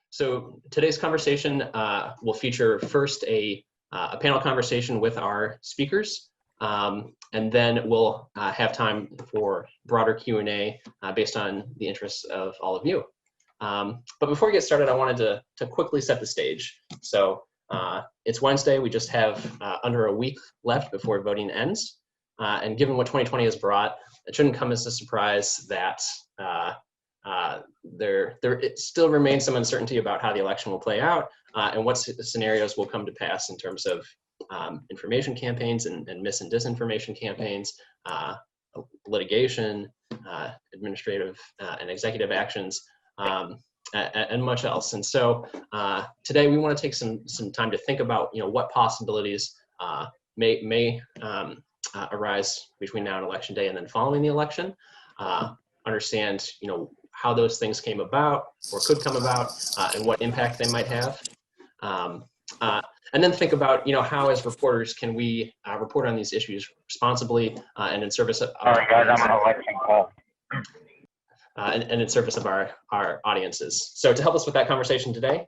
So today's conversation will feature first a panel conversation with our speakers, and then we'll have time for broader Q&A based on the interests of all of you. But before we get started, I wanted to quickly set the stage. So it's Wednesday. We just have under a week left before voting ends. And given what 2020 has brought, it shouldn't come as a surprise that there still remains some uncertainty about how the election will play out and what scenarios will come to pass in terms of information campaigns and mis and disinformation campaigns, litigation, administrative and executive actions, and much else. And so today we want to take some time to think about what possibilities may arise between now and election day and then following the election. Understand how those things came about or could come about, and what impact they might have. And then think about how as reporters can we report on these issues responsibly and in service of our and in service of our audiences. So to help us with that conversation today,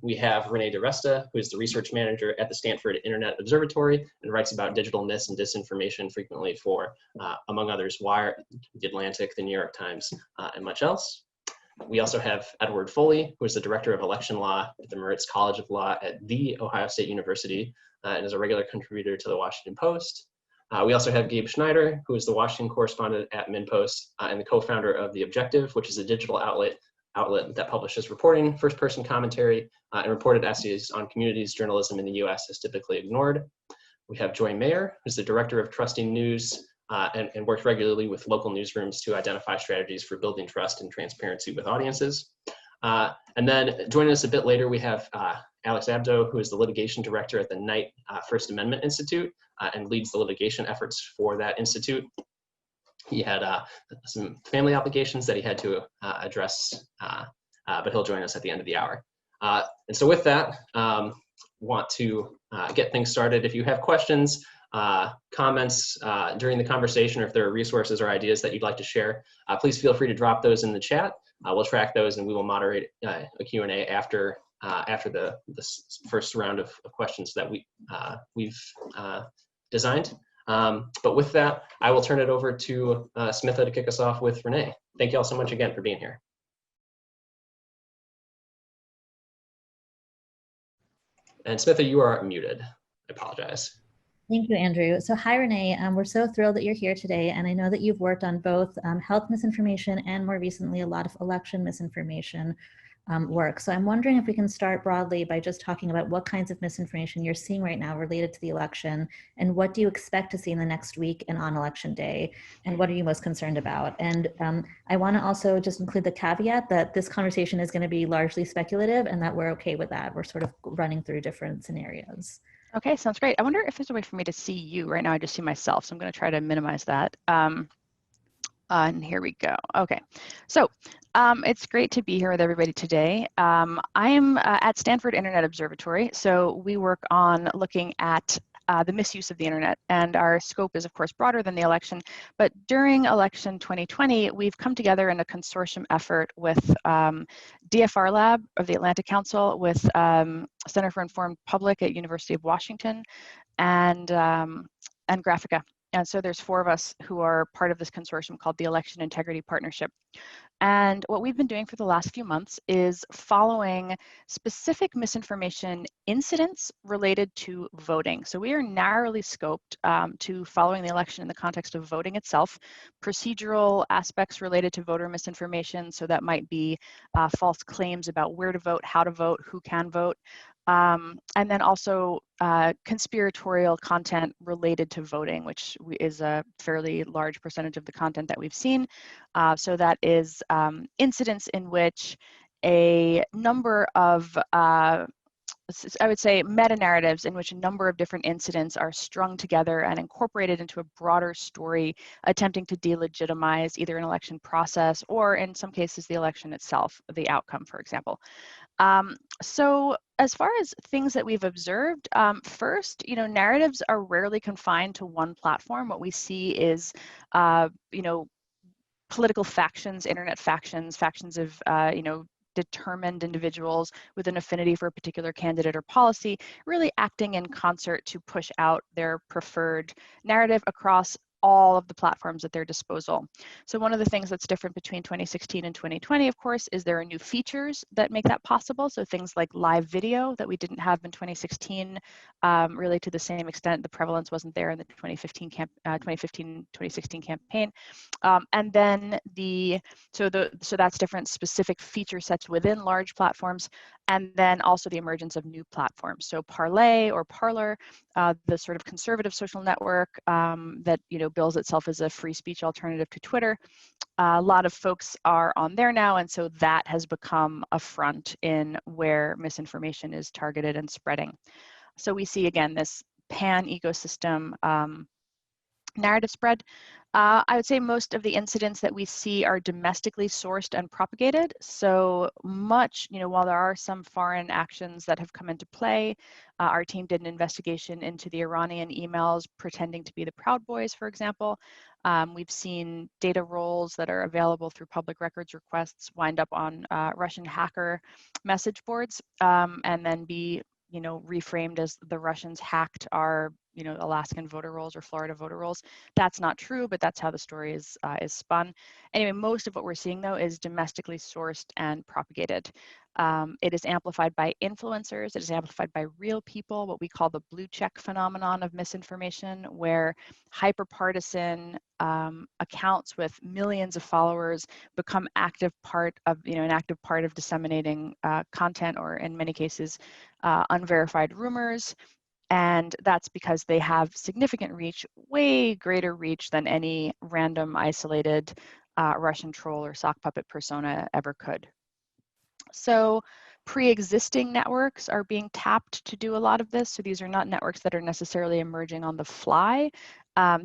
we have Renee DiResta, who is the research manager at the Stanford Internet Observatory and writes about digital mis and disinformation frequently for, among others, Wired, The Atlantic, The New York Times, and much else. We also have Edward Foley, who is the director of election law at the Moritz College of Law at The Ohio State University and is a regular contributor to the Washington Post. We also have Gabe Schneider, who is the Washington correspondent at MinnPost and the co-founder of The Objective, which is a digital outlet that publishes reporting, first-person commentary, and reported essays on communities journalism in the U.S. is typically ignored. We have Joy Mayer, who's the director of Trusting News and works regularly with local newsrooms to identify strategies for building trust and transparency with audiences. And then joining us a bit later, we have Alex Abdo, who is the litigation director at the Knight First Amendment Institute and leads the litigation efforts for that institute. He had some family obligations that he had to address, but he'll join us at the end of the hour. And so with that, want to get things started. If you have questions, comments during the conversation, or if there are resources or ideas that you'd like to share, please feel free to drop those in the chat. We'll track those and we will moderate a Q&A after the first round of questions that we've designed. But with that, I will turn it over to Smitha to kick us off with Renee. Thank you all so much again for being here. And Smitha, you are muted. I apologize. Thank you, Andrew. So hi, Renee. We're so thrilled that you're here today. And I know that you've worked on both health misinformation and more recently, a lot of election misinformation work. So I'm wondering if we can start broadly by just talking about what kinds of misinformation you're seeing right now related to the election, and what do you expect to see in the next week and on election day, and what are you most concerned about? And I want to also just include the caveat that this conversation is going to be largely speculative and that we're okay with that. We're sort of running through different scenarios. Okay, sounds great. I wonder if there's a way for me to see you. Right now I just see myself, so I'm going to try to minimize that. And here we go. Okay, so it's great to be here with everybody today. I am at Stanford Internet Observatory, so we work on looking at the misuse of the internet, and our scope is of course broader than the election. But during election 2020, we've come together in a consortium effort with DFR Lab of the Atlantic Council, with Center for Informed Public at University of Washington, and Graphica. And so there's 4 of us who are part of this consortium called the Election Integrity Partnership. And what we've been doing for the last few months is following specific misinformation incidents related to voting. So we are narrowly scoped to following the election in the context of voting itself, procedural aspects related to voter misinformation. So that might be false claims about where to vote, how to vote, who can vote. And then also conspiratorial content related to voting, which is a fairly large percentage of the content that we've seen. So that is incidents in which a number of, I would say, meta-narratives in which a number of different incidents are strung together and incorporated into a broader story, attempting to delegitimize either an election process or, in some cases, the election itself, the outcome, for example. So as far as things that we've observed, first, narratives are rarely confined to one platform. What we see is, political factions, internet factions, factions of, determined individuals with an affinity for a particular candidate or policy, really acting in concert to push out their preferred narrative across all of the platforms at their disposal. So one of the things that's different between 2016 and 2020, of course, is there are new features that make that possible. So things like live video that we didn't have in 2016, really to the same extent. The prevalence wasn't there in the 2015-2016 campaign. And then so that's different specific feature sets within large platforms, and then also the emergence of new platforms. So Parlay or Parler, the sort of conservative social network that bills itself as a free speech alternative to Twitter. A lot of folks are on there now, and so that has become a front in where misinformation is targeted and spreading. So we see again this pan ecosystem narrative spread. I would say most of the incidents that we see are domestically sourced and propagated. So much, while there are some foreign actions that have come into play, our team did an investigation into the Iranian emails pretending to be the Proud Boys, for example. We've seen data rolls that are available through public records requests wind up on Russian hacker message boards and then be reframed as the Russians hacked our Alaskan voter rolls or Florida voter rolls. That's not true, but that's how the story is spun. Anyway, most of what we're seeing though is domestically sourced and propagated. It is amplified by influencers. It is amplified by real people, what we call the blue check phenomenon of misinformation, where hyper-partisan accounts with millions of followers become an active part of disseminating content, or in many cases, unverified rumors. And that's because they have significant reach, way greater reach than any random isolated Russian troll or sock puppet persona ever could. So pre-existing networks are being tapped to do a lot of this. So these are not networks that are necessarily emerging on the fly.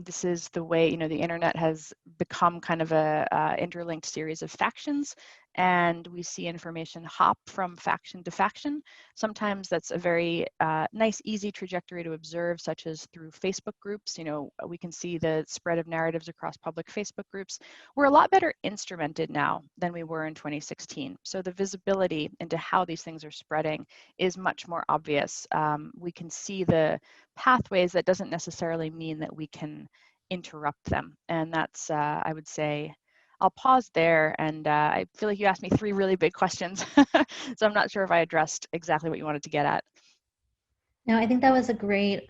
This is the way, the internet has become kind of a interlinked series of factions, and we see information hop from faction to faction. Sometimes that's a very nice, easy trajectory to observe, such as through Facebook groups. We can see the spread of narratives across public Facebook groups. We're a lot better instrumented now than we were in 2016. So the visibility into how these things are spreading is much more obvious. We can see the pathways. That doesn't necessarily mean that we can interrupt them. And that's, I would say, I'll pause there. And I feel like you asked me 3 really big questions. So I'm not sure if I addressed exactly what you wanted to get at. No, I think that was a great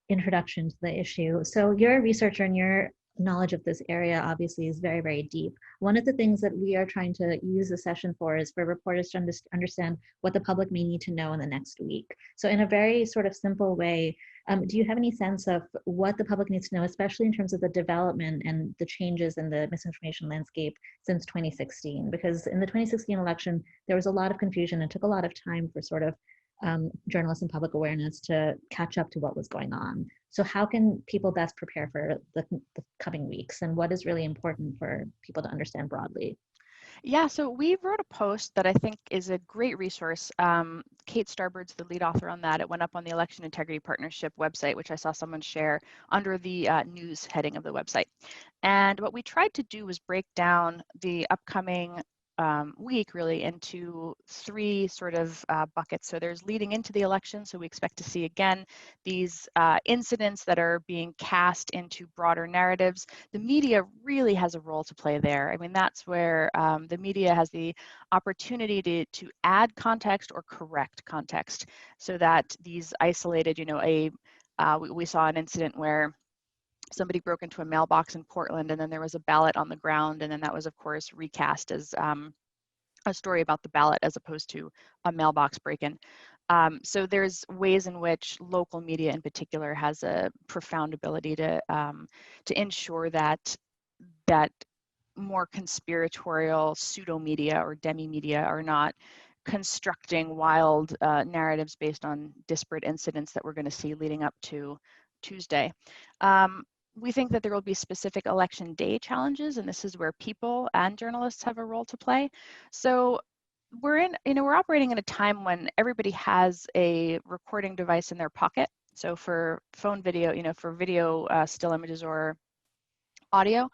introduction to the issue. So you're a researcher, and your knowledge of this area obviously is very, very deep. One of the things that we are trying to use the session for is for reporters to understand what the public may need to know in the next week. So in a very sort of simple way, do you have any sense of what the public needs to know, especially in terms of the development and the changes in the misinformation landscape since 2016? Because in the 2016 election, there was a lot of confusion. It took a lot of time for sort of journalists and public awareness to catch up to what was going on. So how can people best prepare for the coming weeks, and what is really important for people to understand broadly? Yeah, so we wrote a post that I think is a great resource. Kate Starbird's the lead author on that. It went up on the Election Integrity Partnership website, which I saw someone share under the news heading of the website. And what we tried to do was break down the upcoming week really into 3 sort of buckets. So there's leading into the election. So we expect to see again these incidents that are being cast into broader narratives. The media really has a role to play there. I mean, that's where the media has the opportunity to add context or correct context, so that these isolated, we saw an incident where somebody broke into a mailbox in Portland, and then there was a ballot on the ground, and then that was, of course, recast as a story about the ballot as opposed to a mailbox break-in. So there's ways in which local media in particular has a profound ability to ensure that more conspiratorial pseudo-media or demi-media are not constructing wild narratives based on disparate incidents that we're going to see leading up to Tuesday. We think that there will be specific election day challenges, and this is where people and journalists have a role to play. So we're operating in a time when everybody has a recording device in their pocket. So for phone video, for video still images or audio,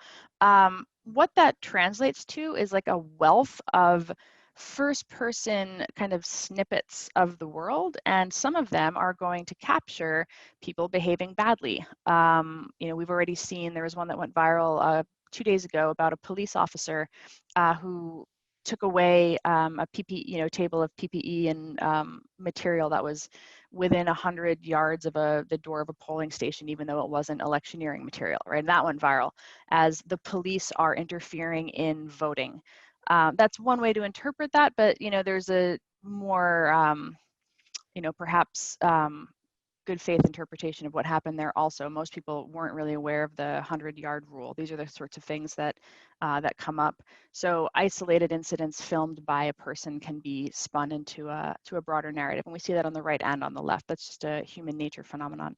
what that translates to is like a wealth of first-person kind of snippets of the world, and some of them are going to capture people behaving badly. We've already seen, there was one that went viral 2 days ago about a police officer who took away a PPE, table of PPE and material that was within 100 yards of the door of a polling station, even though it wasn't electioneering material, right? And that went viral as the police are interfering in voting. That's one way to interpret that, but there's a more, perhaps good faith interpretation of what happened there. Also, most people weren't really aware of the 100-yard rule. These are the sorts of things that that come up. So isolated incidents filmed by a person can be spun into a broader narrative, and we see that on the right and on the left. That's just a human nature phenomenon.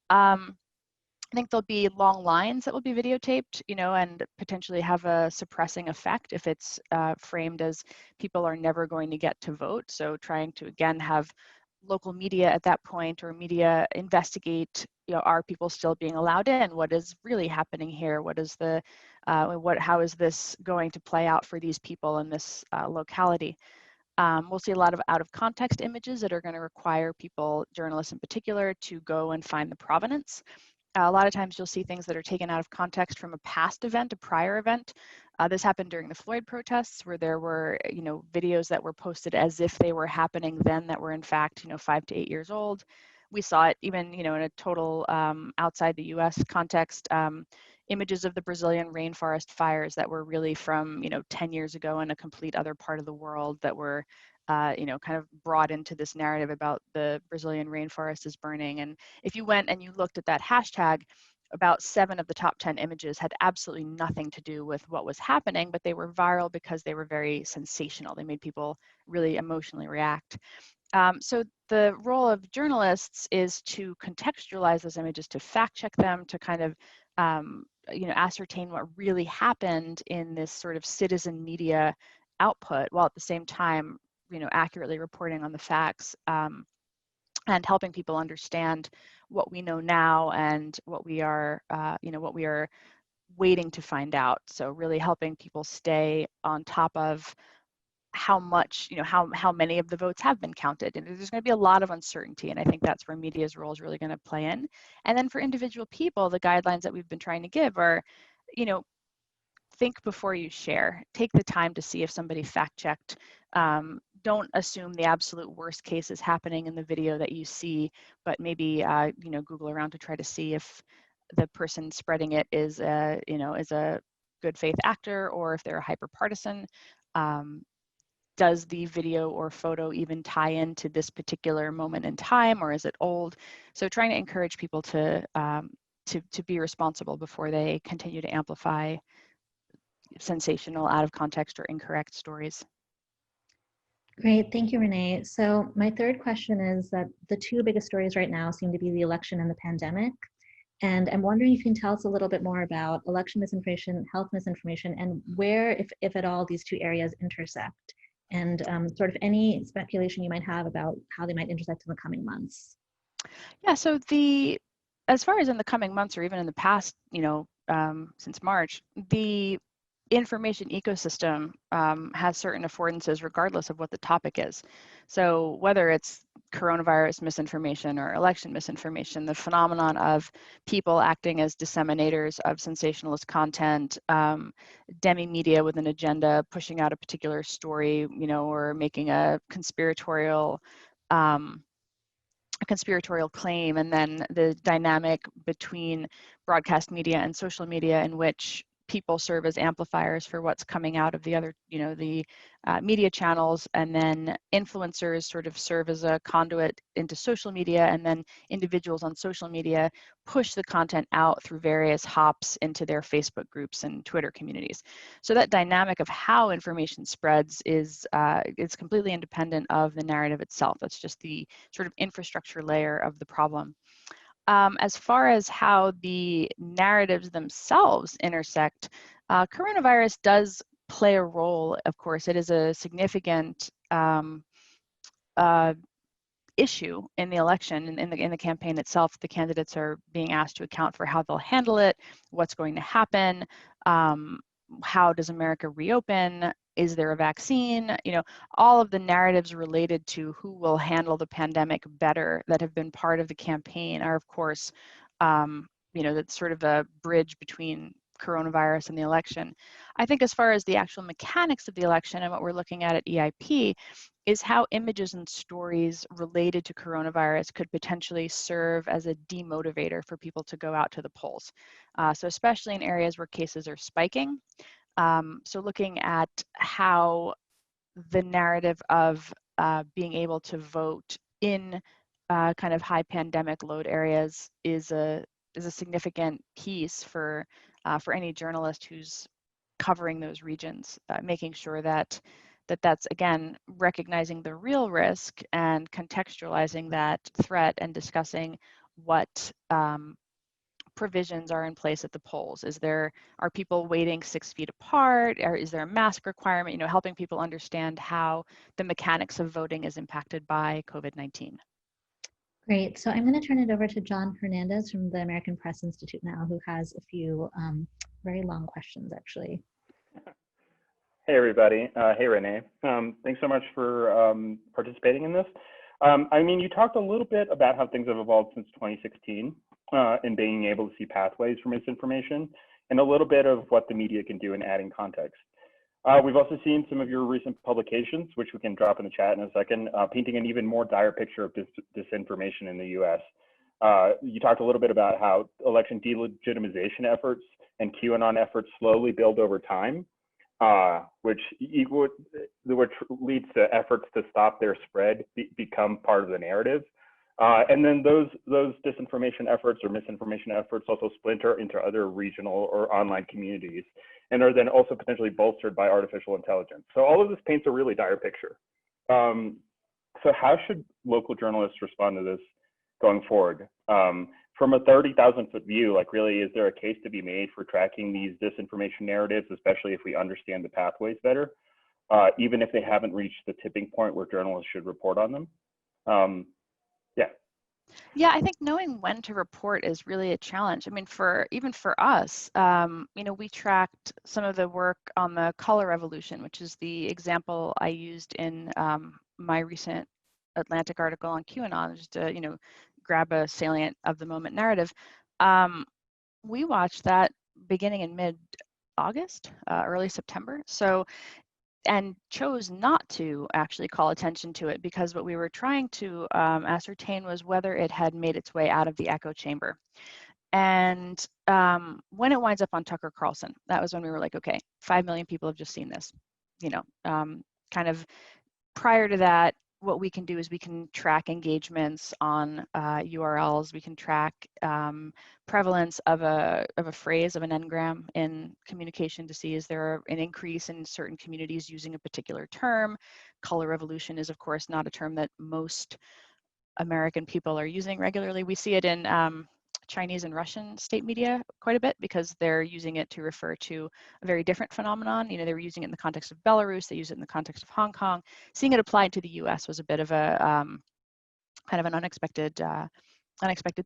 I think there'll be long lines that will be videotaped, and potentially have a suppressing effect if it's framed as people are never going to get to vote. So trying to, again, have local media at that point, or media investigate, are people still being allowed in? What is really happening here? What is the, how is this going to play out for these people in this locality? We'll see a lot of out of context images that are going to require people, journalists in particular, to go and find the provenance. A lot of times you'll see things that are taken out of context from a past event, a prior event. This happened during the Floyd protests, where there were, videos that were posted as if they were happening then that were in fact, 5 to 8 years old. We saw it even, in a total outside the US context, images of the Brazilian rainforest fires that were really from, 10 years ago in a complete other part of the world that were kind of brought into this narrative about the Brazilian rainforest is burning. And if you went and you looked at that hashtag, about 7 of the top 10 images had absolutely nothing to do with what was happening, but they were viral because they were very sensational. They made people really emotionally react. So the role of journalists is to contextualize those images, to fact check them, to kind of ascertain what really happened in this sort of citizen media output, while at the same time accurately reporting on the facts, and helping people understand what we know now and what we are, what we are waiting to find out. So really helping people stay on top of how much, how many of the votes have been counted. And there's going to be a lot of uncertainty, and I think that's where media's role is really going to play in. And then for individual people, the guidelines that we've been trying to give are, think before you share. Take the time to see if somebody fact-checked. Don't assume the absolute worst case is happening in the video that you see, but maybe Google around to try to see if the person spreading it is a good faith actor, or if they're a hyper-partisan. Does the video or photo even tie into this particular moment in time, or is it old? So trying to encourage people to be responsible before they continue to amplify sensational, out of context, or incorrect stories. Great, thank you, Renee. So my third question is that the 2 biggest stories right now seem to be the election and the pandemic. And I'm wondering if you can tell us a little bit more about election misinformation, health misinformation, and where, if at all, these 2 areas intersect, and sort of any speculation you might have about how they might intersect in the coming months. Yeah, so as far as in the coming months, or even in the past, since March, the information ecosystem has certain affordances regardless of what the topic is. So whether it's coronavirus misinformation or election misinformation, the phenomenon of people acting as disseminators of sensationalist content, demi-media with an agenda, pushing out a particular story, or making a conspiratorial claim, and then the dynamic between broadcast media and social media, in which people serve as amplifiers for what's coming out of the other, the media channels, and then influencers sort of serve as a conduit into social media, and then individuals on social media push the content out through various hops into their Facebook groups and Twitter communities. So that dynamic of how information spreads is completely independent of the narrative itself. That's just the sort of infrastructure layer of the problem. As far as how the narratives themselves intersect, coronavirus does play a role. Of course, it is a significant issue in the election, and in the campaign itself. The candidates are being asked to account for how they'll handle it, what's going to happen, how does America reopen. Is there a vaccine? You know, all of the narratives related to who will handle the pandemic better that have been part of the campaign are, of course, you know, that's sort of a bridge between coronavirus and the election. I think as far as the actual mechanics of the election and what we're looking at EIP is how images and stories related to coronavirus could potentially serve as a demotivator for people to go out to the polls. So especially in areas where cases are spiking. So looking at how the narrative of being able to vote in kind of high pandemic load areas is a significant piece for any journalist who's covering those regions, making sure that that's, again, recognizing the real risk and contextualizing that threat and discussing what provisions are in place at the polls. Are people waiting 6 feet apart? Or is there a mask requirement? You know, helping people understand how the mechanics of voting is impacted by COVID-19. Great. So I'm going to turn it over to John Hernandez from the American Press Institute now, who has a few very long questions, actually. Hey, everybody. Hey, Renee. Thanks so much for participating in this. I mean, you talked a little bit about how things have evolved since 2016 in being able to see pathways for misinformation, and a little bit of what the media can do in adding context. We've also seen some of your recent publications, which we can drop in the chat in a second, painting an even more dire picture of disinformation in the US. You talked a little bit about how election delegitimization efforts and QAnon efforts slowly build over time, which leads to efforts to stop their spread become part of the narrative. And then those disinformation efforts or misinformation efforts also splinter into other regional or online communities, and are then also potentially bolstered by artificial intelligence. So all of this paints a really dire picture. So how should local journalists respond to this going forward? From a 30,000-foot view, like, really, is there a case to be made for tracking these disinformation narratives, especially if we understand the pathways better, even if they haven't reached the tipping point where journalists should report on them? Yeah, I think knowing when to report is really a challenge. I mean, even for us, you know, we tracked some of the work on the color revolution, which is the example I used in my recent Atlantic article on QAnon, just to, you know, grab a salient of the moment narrative. We watched that beginning in mid-August, early September. So, and chose not to actually call attention to it because what we were trying to ascertain was whether it had made its way out of the echo chamber. And when it winds up on Tucker Carlson, that was when we were like, okay, 5 million people have just seen this. You know, kind of prior to that, what we can do is we can track engagements on URLs. We can track prevalence of a phrase, of an engram in communication to see is there an increase in certain communities using a particular term. Color revolution is, of course, not a term that most American people are using regularly. We see it in Chinese and Russian state media quite a bit because they're using it to refer to a very different phenomenon. You know, they were using it in the context of Belarus, they use it in the context of Hong Kong. Seeing it applied to the US was a bit of a kind of an unexpected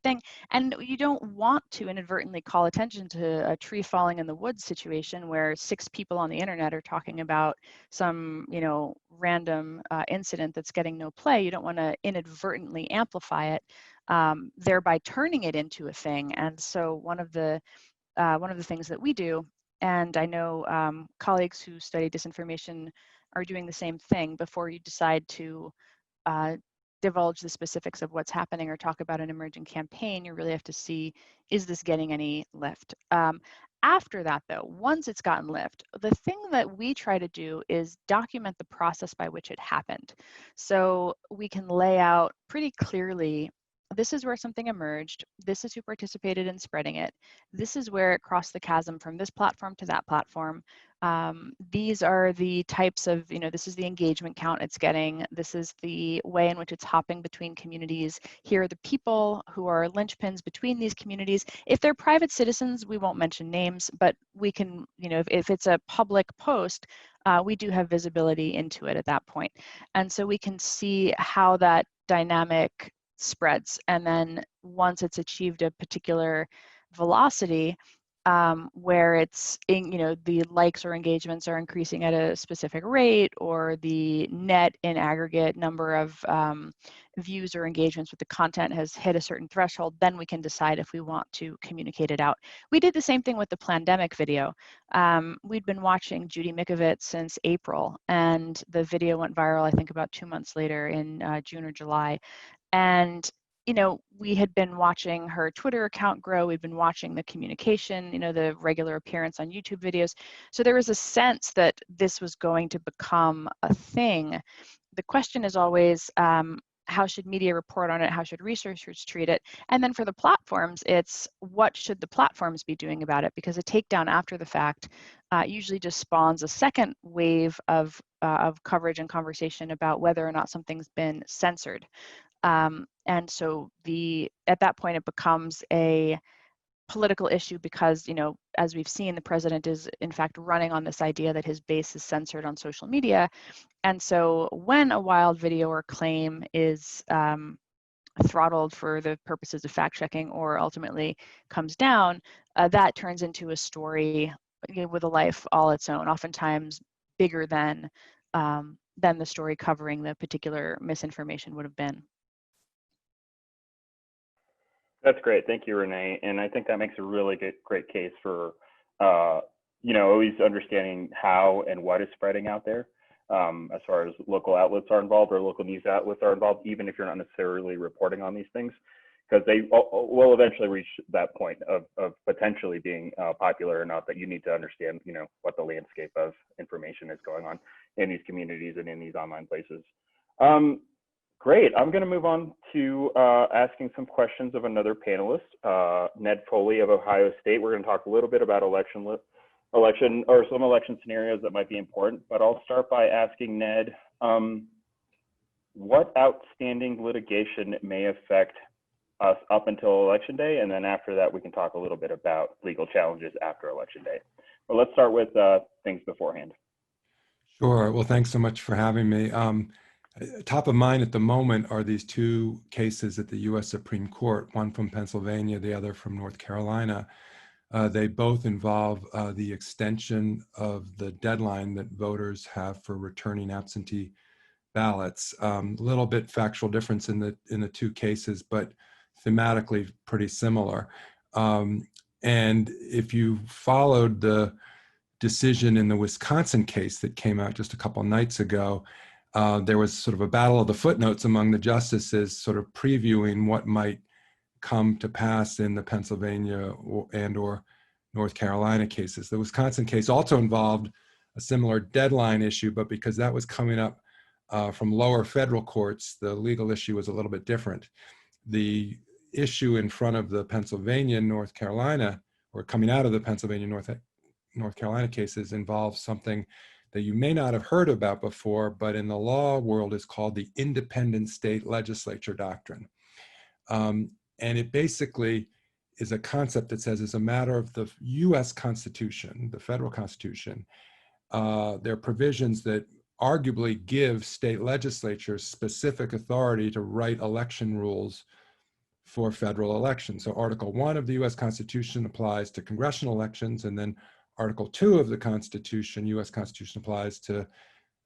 thing. And you don't want to inadvertently call attention to a tree falling in the woods situation where 6 people on the internet are talking about some, you know, random incident that's getting no play. You don't want to inadvertently amplify it, thereby turning it into a thing. And so one of the things that we do, and I know colleagues who study disinformation are doing the same thing, before you decide to divulge the specifics of what's happening or talk about an emerging campaign, you really have to see, is this getting any lift? After that, though, once it's gotten lift, the thing that we try to do is document the process by which it happened. So we can lay out pretty clearly, this is where something emerged, this is who participated in spreading it, this is where it crossed the chasm from this platform to that platform. These are the types of, you know, this is the engagement count it's getting, this is the way in which it's hopping between communities, here are the people who are linchpins between these communities. If they're private citizens, we won't mention names, but we can, you know, if it's a public post, we do have visibility into it at that point. And so we can see how that dynamic spreads. And then once it's achieved a particular velocity, where it's the likes or engagements are increasing at a specific rate, or the net in aggregate number of views or engagements with the content has hit a certain threshold, then we can decide if we want to communicate it out. We did the same thing with the pandemic video. We'd been watching Judy Mikovits since April, and the video went viral, I think, about 2 months later in June or July. And we had been watching her Twitter account grow. We'd been watching the communication, the regular appearance on YouTube videos. So there was a sense that this was going to become a thing. The question is always, how should media report on it? How should researchers treat it? And then for the platforms, it's what should the platforms be doing about it? Because a takedown after the fact usually just spawns a second wave of coverage and conversation about whether or not something's been censored. And so at that point, it becomes a political issue because, as we've seen, the president is in fact running on this idea that his base is censored on social media. And so when a wild video or claim is throttled for the purposes of fact checking or ultimately comes down, that turns into a story with a life all its own, oftentimes bigger than the story covering the particular misinformation would have been. That's great. Thank you, Renee. And I think that makes a really great case for, always understanding how and what is spreading out there, as far as local outlets are involved or local news outlets are involved, even if you're not necessarily reporting on these things, because they will eventually reach that point of potentially being popular enough that you need to understand, what the landscape of information is going on in these communities and in these online places. Great. I'm going to move on to asking some questions of another panelist, Ned Foley of Ohio State. We're going to talk a little bit about election or some election scenarios that might be important, but I'll start by asking Ned, what outstanding litigation may affect us up until Election Day? And then after that, we can talk a little bit about legal challenges after Election Day. But let's start with things beforehand. Sure. Well, thanks so much for having me. Top of mind at the moment are these two cases at the U.S. Supreme Court, one from Pennsylvania, the other from North Carolina. They both involve the extension of the deadline that voters have for returning absentee ballots. A little bit factual difference in the two cases, but thematically pretty similar. And if you followed the decision in the Wisconsin case that came out just a couple nights ago, there was sort of a battle of the footnotes among the justices, sort of previewing what might come to pass in the Pennsylvania or North Carolina cases. The Wisconsin case also involved a similar deadline issue, but because that was coming up from lower federal courts, the legal issue was a little bit different. The issue in front of the Pennsylvania, North Carolina, or coming out of the Pennsylvania, North Carolina cases involves something that you may not have heard about before, but in the law world is called the Independent State Legislature Doctrine. And it basically is a concept that says, as a matter of the US Constitution, the federal Constitution, there are provisions that arguably give state legislatures specific authority to write election rules for federal elections. So Article 1 of the US Constitution applies to congressional elections, and then Article 2 of the Constitution, US Constitution, applies to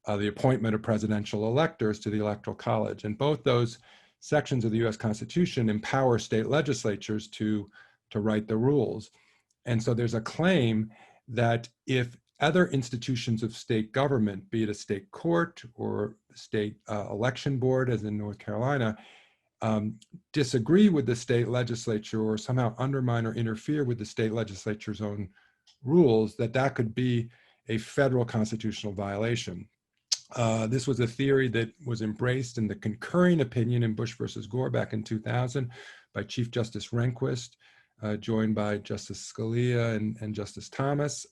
the appointment of presidential electors to the Electoral College. And both those sections of the US Constitution empower state legislatures to write the rules. And so there's a claim that if other institutions of state government, be it a state court or state election board, as in North Carolina, disagree with the state legislature or somehow undermine or interfere with the state legislature's own rules, that could be a federal constitutional violation. This was a theory that was embraced in the concurring opinion in Bush versus Gore back in 2000 by Chief Justice Rehnquist, joined by Justice Scalia and Justice Thomas.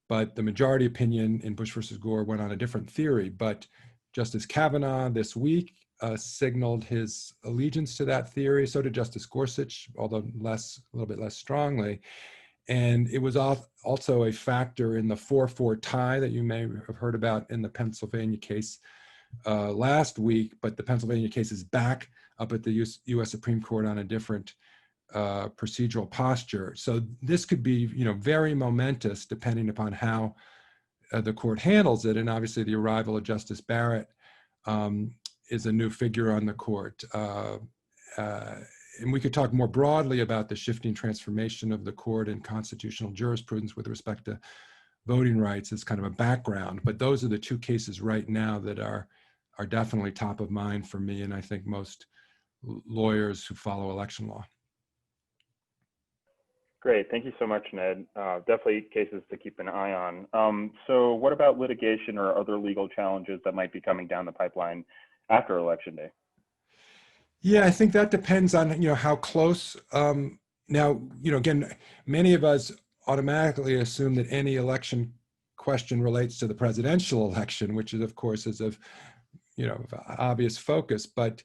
But the majority opinion in Bush versus Gore went on a different theory. But Justice Kavanaugh this week signaled his allegiance to that theory. So did Justice Gorsuch, although a little bit less strongly. And it was also a factor in the 4-4 tie that you may have heard about in the Pennsylvania case last week, but the Pennsylvania case is back up at the US Supreme Court on a different procedural posture. So this could be, very momentous depending upon how the court handles it. And obviously the arrival of Justice Barrett is a new figure on the court. And we could talk more broadly about the shifting transformation of the court and constitutional jurisprudence with respect to voting rights as kind of a background. But those are the two cases right now that are definitely top of mind for me, and I think most lawyers who follow election law. Great, thank you so much, Ned. Definitely cases to keep an eye on. So what about litigation or other legal challenges that might be coming down the pipeline after Election Day? Yeah, I think that depends on, how close. Now, again, many of us automatically assume that any election question relates to the presidential election, which is, of course, is of, obvious focus, but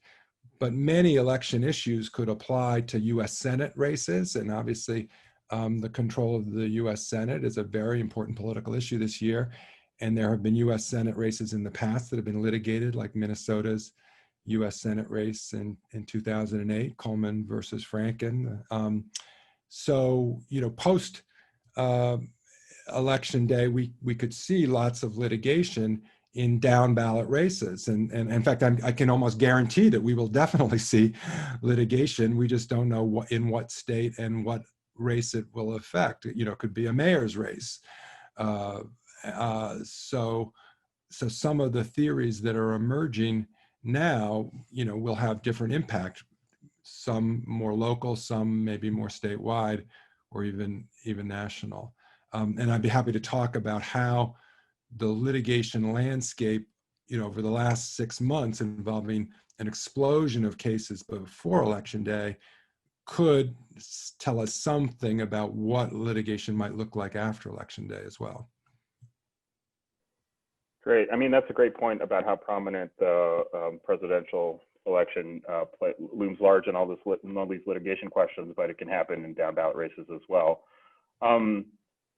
many election issues could apply to U.S. Senate races, and obviously the control of the U.S. Senate is a very important political issue this year, and there have been U.S. Senate races in the past that have been litigated, like Minnesota's U.S. Senate race in 2008, Coleman versus Franken. So, post election day, we could see lots of litigation in down ballot races. And in fact, I can almost guarantee that we will definitely see litigation. We just don't know in what state and what race it will affect. It could be a mayor's race. So some of the theories that are emerging now, will have different impact. Some more local, some maybe more statewide, or even national. And I'd be happy to talk about how the litigation landscape, over the last 6 months involving an explosion of cases before Election Day could tell us something about what litigation might look like after Election Day as well. Great. I mean, that's a great point about how prominent the presidential election looms large in all these litigation questions, but it can happen in down ballot races as well.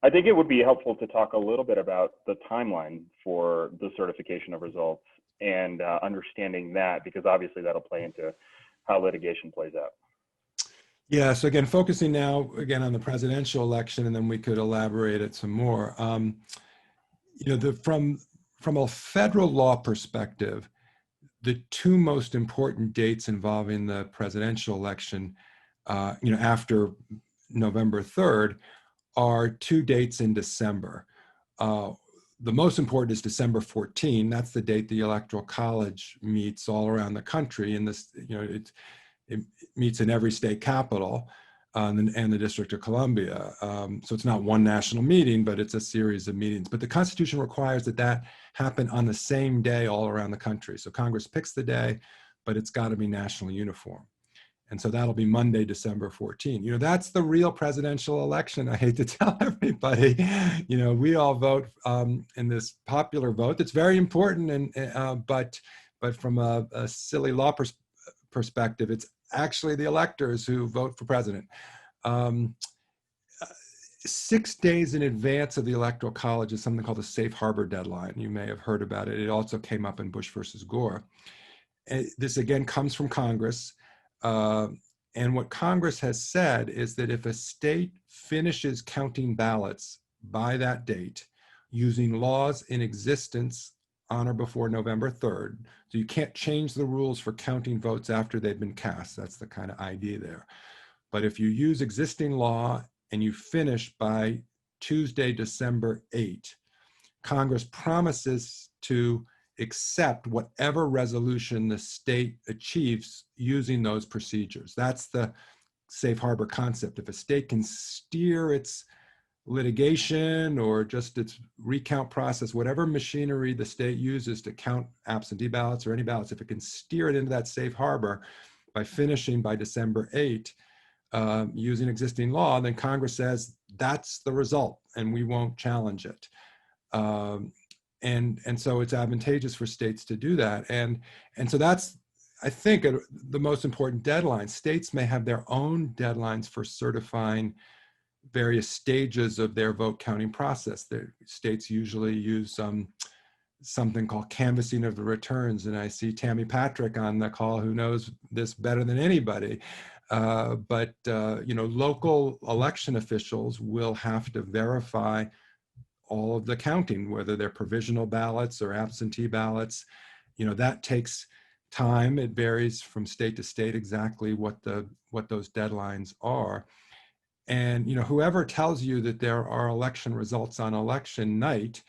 I think it would be helpful to talk a little bit about the timeline for the certification of results and understanding that, because obviously that'll play into how litigation plays out. Yeah, so again, focusing now again on the presidential election, and then we could elaborate it some more. From a federal law perspective, the two most important dates involving the presidential election, after November 3rd, are two dates in December. The most important is December 14. That's the date the Electoral College meets all around the country. And this, it meets in every state capital and the District of Columbia. So it's not one national meeting, but it's a series of meetings. But the Constitution requires that happen on the same day all around the country. So Congress picks the day, but it's got to be nationally uniform. And so that'll be Monday, December 14. That's the real presidential election. I hate to tell everybody, we all vote in this popular vote. That's very important, but from a silly law perspective, it's actually the electors who vote for president. 6 days in advance of the Electoral College is something called the safe harbor deadline. You may have heard about it. It also came up in Bush versus Gore. And this again comes from Congress. And what Congress has said is that if a state finishes counting ballots by that date using laws in existence on or before November 3rd, so you can't change the rules for counting votes after they've been cast. That's the kind of idea there. But if you use existing law and you finish by Tuesday, December 8, Congress promises to accept whatever resolution the state achieves using those procedures. That's the safe harbor concept. If a state can steer its litigation or just its recount process, whatever machinery the state uses to count absentee ballots or any ballots, if it can steer it into that safe harbor by finishing by December 8, using existing law, then Congress says that's the result and we won't challenge it. And so it's advantageous for states to do that. And so that's, I think, the most important deadline. States may have their own deadlines for certifying various stages of their vote counting process. The states usually use something called canvassing of the returns. And I see Tammy Patrick on the call who knows this better than anybody. but local election officials will have to verify all of the counting, whether they're provisional ballots or absentee ballots. That takes time. It varies from state to state exactly what those deadlines are. And whoever tells you that there are election results on election night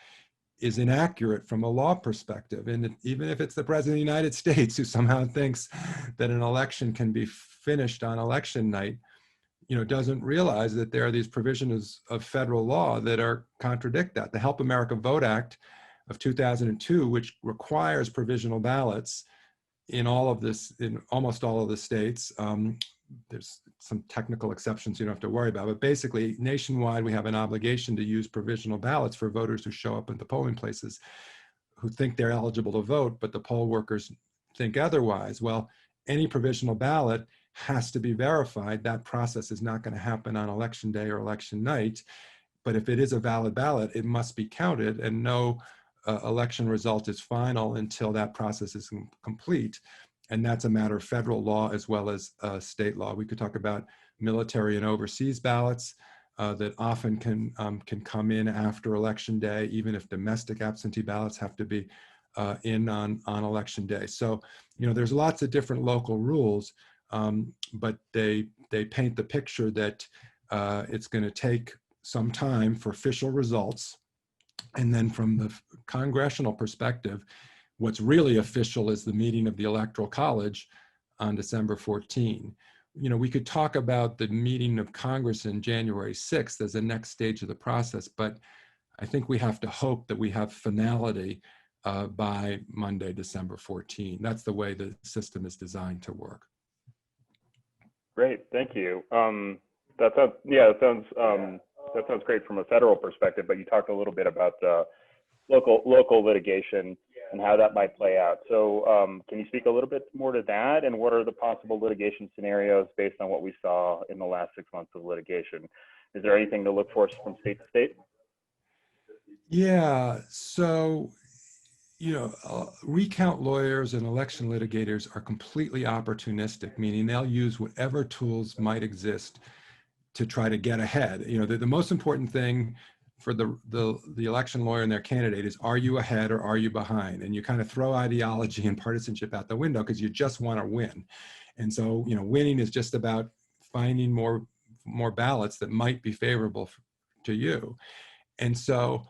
is inaccurate from a law perspective. And even if it's the President of the United States who somehow thinks that an election can be finished on election night, doesn't realize that there are these provisions of federal law that contradict that. The Help America Vote Act of 2002, which requires provisional ballots in almost all of the states. There's some technical exceptions you don't have to worry about, but basically nationwide, we have an obligation to use provisional ballots for voters who show up at the polling places who think they're eligible to vote, but the poll workers think otherwise. Well, any provisional ballot has to be verified. That process is not going to happen on election day or election night, but if it is a valid ballot, it must be counted, and no election result is final until that process is complete. And that's a matter of federal law as well as state law. We could talk about military and overseas ballots that often can come in after election day, even if domestic absentee ballots have to be in on election day. So, there's lots of different local rules, but they paint the picture that it's going to take some time for official results. And then from the congressional perspective, what's really official is the meeting of the Electoral College on December 14. We could talk about the meeting of Congress in January 6th as the next stage of the process, but I think we have to hope that we have finality by Monday, December 14. That's the way the system is designed to work. Great, thank you. That sounds great from a federal perspective, but you talked a little bit about local litigation and how that might play out. So can you speak a little bit more to that, and what are the possible litigation scenarios based on what we saw in the last 6 months of litigation? Is there anything to look for from state to state? Yeah, so, recount lawyers and election litigators are completely opportunistic, meaning they'll use whatever tools might exist to try to get ahead. The most important thing for the election lawyer and their candidate is, are you ahead or are you behind? And you kind of throw ideology and partisanship out the window because you just want to win. And so, winning is just about finding more ballots that might be favorable to you. And so,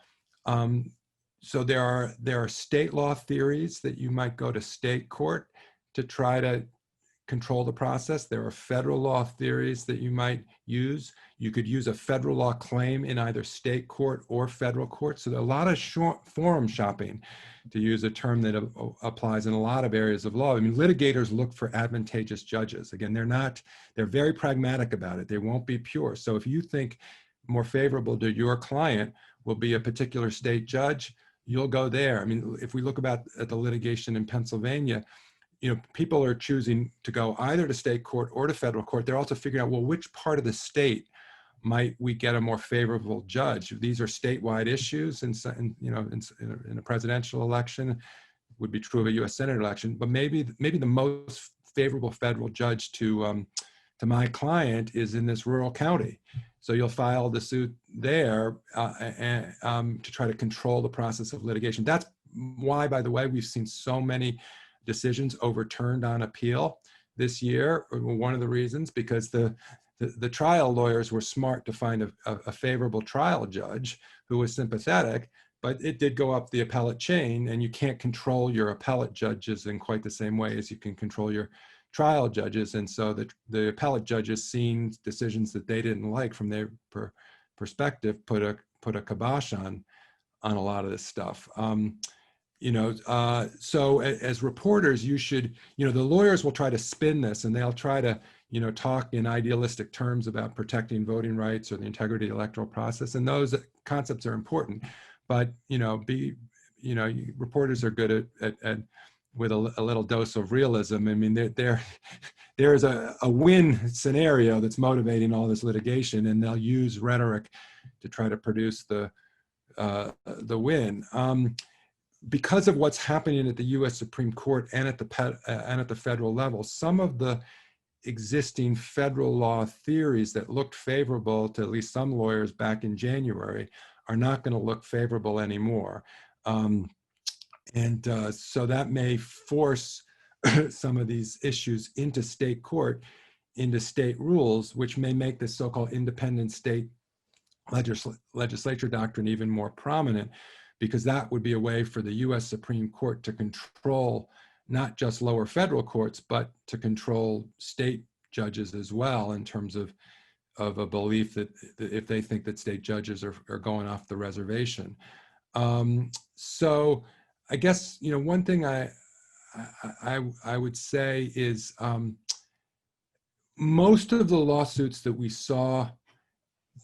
so there are state law theories that you might go to state court to try to control the process. There are federal law theories that you might use. You could use a federal law claim in either state court or federal court. So there are a lot of forum shopping, to use a term that applies in a lot of areas of law. I mean, litigators look for advantageous judges. Again, they're very pragmatic about it. They won't be pure. So if you think more favorable to your client will be a particular state judge, you'll go there. I mean, if we look at the litigation in Pennsylvania, people are choosing to go either to state court or to federal court. They're also figuring out, well, which part of the state might we get a more favorable judge? These are statewide issues, and in a presidential election, would be true of a U.S. Senate election. But maybe the most favorable federal judge to my client is in this rural county. So you'll file the suit there to try to control the process of litigation. That's why, by the way, we've seen so many decisions overturned on appeal this year. One of the reasons, because the trial lawyers were smart to find a favorable trial judge who was sympathetic, but it did go up the appellate chain, and you can't control your appellate judges in quite the same way as you can control your trial judges. And so the appellate judges, seeing decisions that they didn't like from their perspective, put a kibosh on a lot of this stuff. So as reporters, you should, the lawyers will try to spin this, and they'll try to, talk in idealistic terms about protecting voting rights or the integrity of the electoral process. And those concepts are important, but, reporters are good at with a little dose of realism. I mean, there's a win scenario that's motivating all this litigation, and they'll use rhetoric to try to produce the win. Because of what's happening at the U.S. Supreme Court and at the federal level, some of the existing federal law theories that looked favorable to at least some lawyers back in January are not going to look favorable anymore. So that may force some of these issues into state court, into state rules, which may make the so-called independent state legislature doctrine even more prominent, because that would be a way for the US Supreme Court to control not just lower federal courts, but to control state judges as well, in terms of a belief that if they think that state judges are going off the reservation. So I guess, one thing I would say is most of the lawsuits that we saw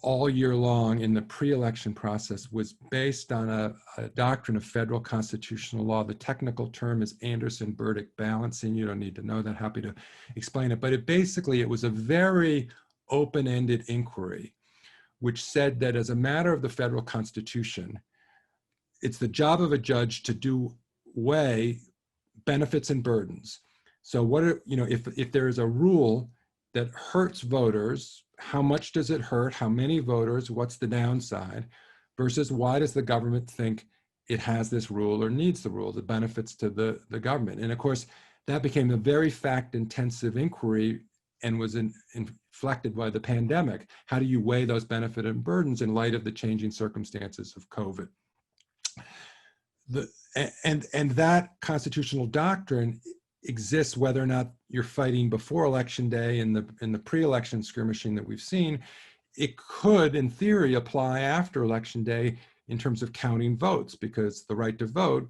all year long in the pre-election process was based on a doctrine of federal constitutional law. The technical term is Anderson-Burdick balancing. You don't need to know that, happy to explain it. But it was a very open-ended inquiry, which said that as a matter of the federal constitution, it's the job of a judge to weigh benefits and burdens. So if there is a rule that hurts voters, how much does it hurt? How many voters? What's the downside? Versus why does the government think it has this rule or needs the rule, the benefits to the government? And of course, that became a very fact-intensive inquiry and was inflected by the pandemic. How do you weigh those benefits and burdens in light of the changing circumstances of COVID? And that constitutional doctrine exists whether or not you're fighting before Election Day in the pre-election skirmishing that we've seen. It could, in theory, apply after Election Day in terms of counting votes, because the right to vote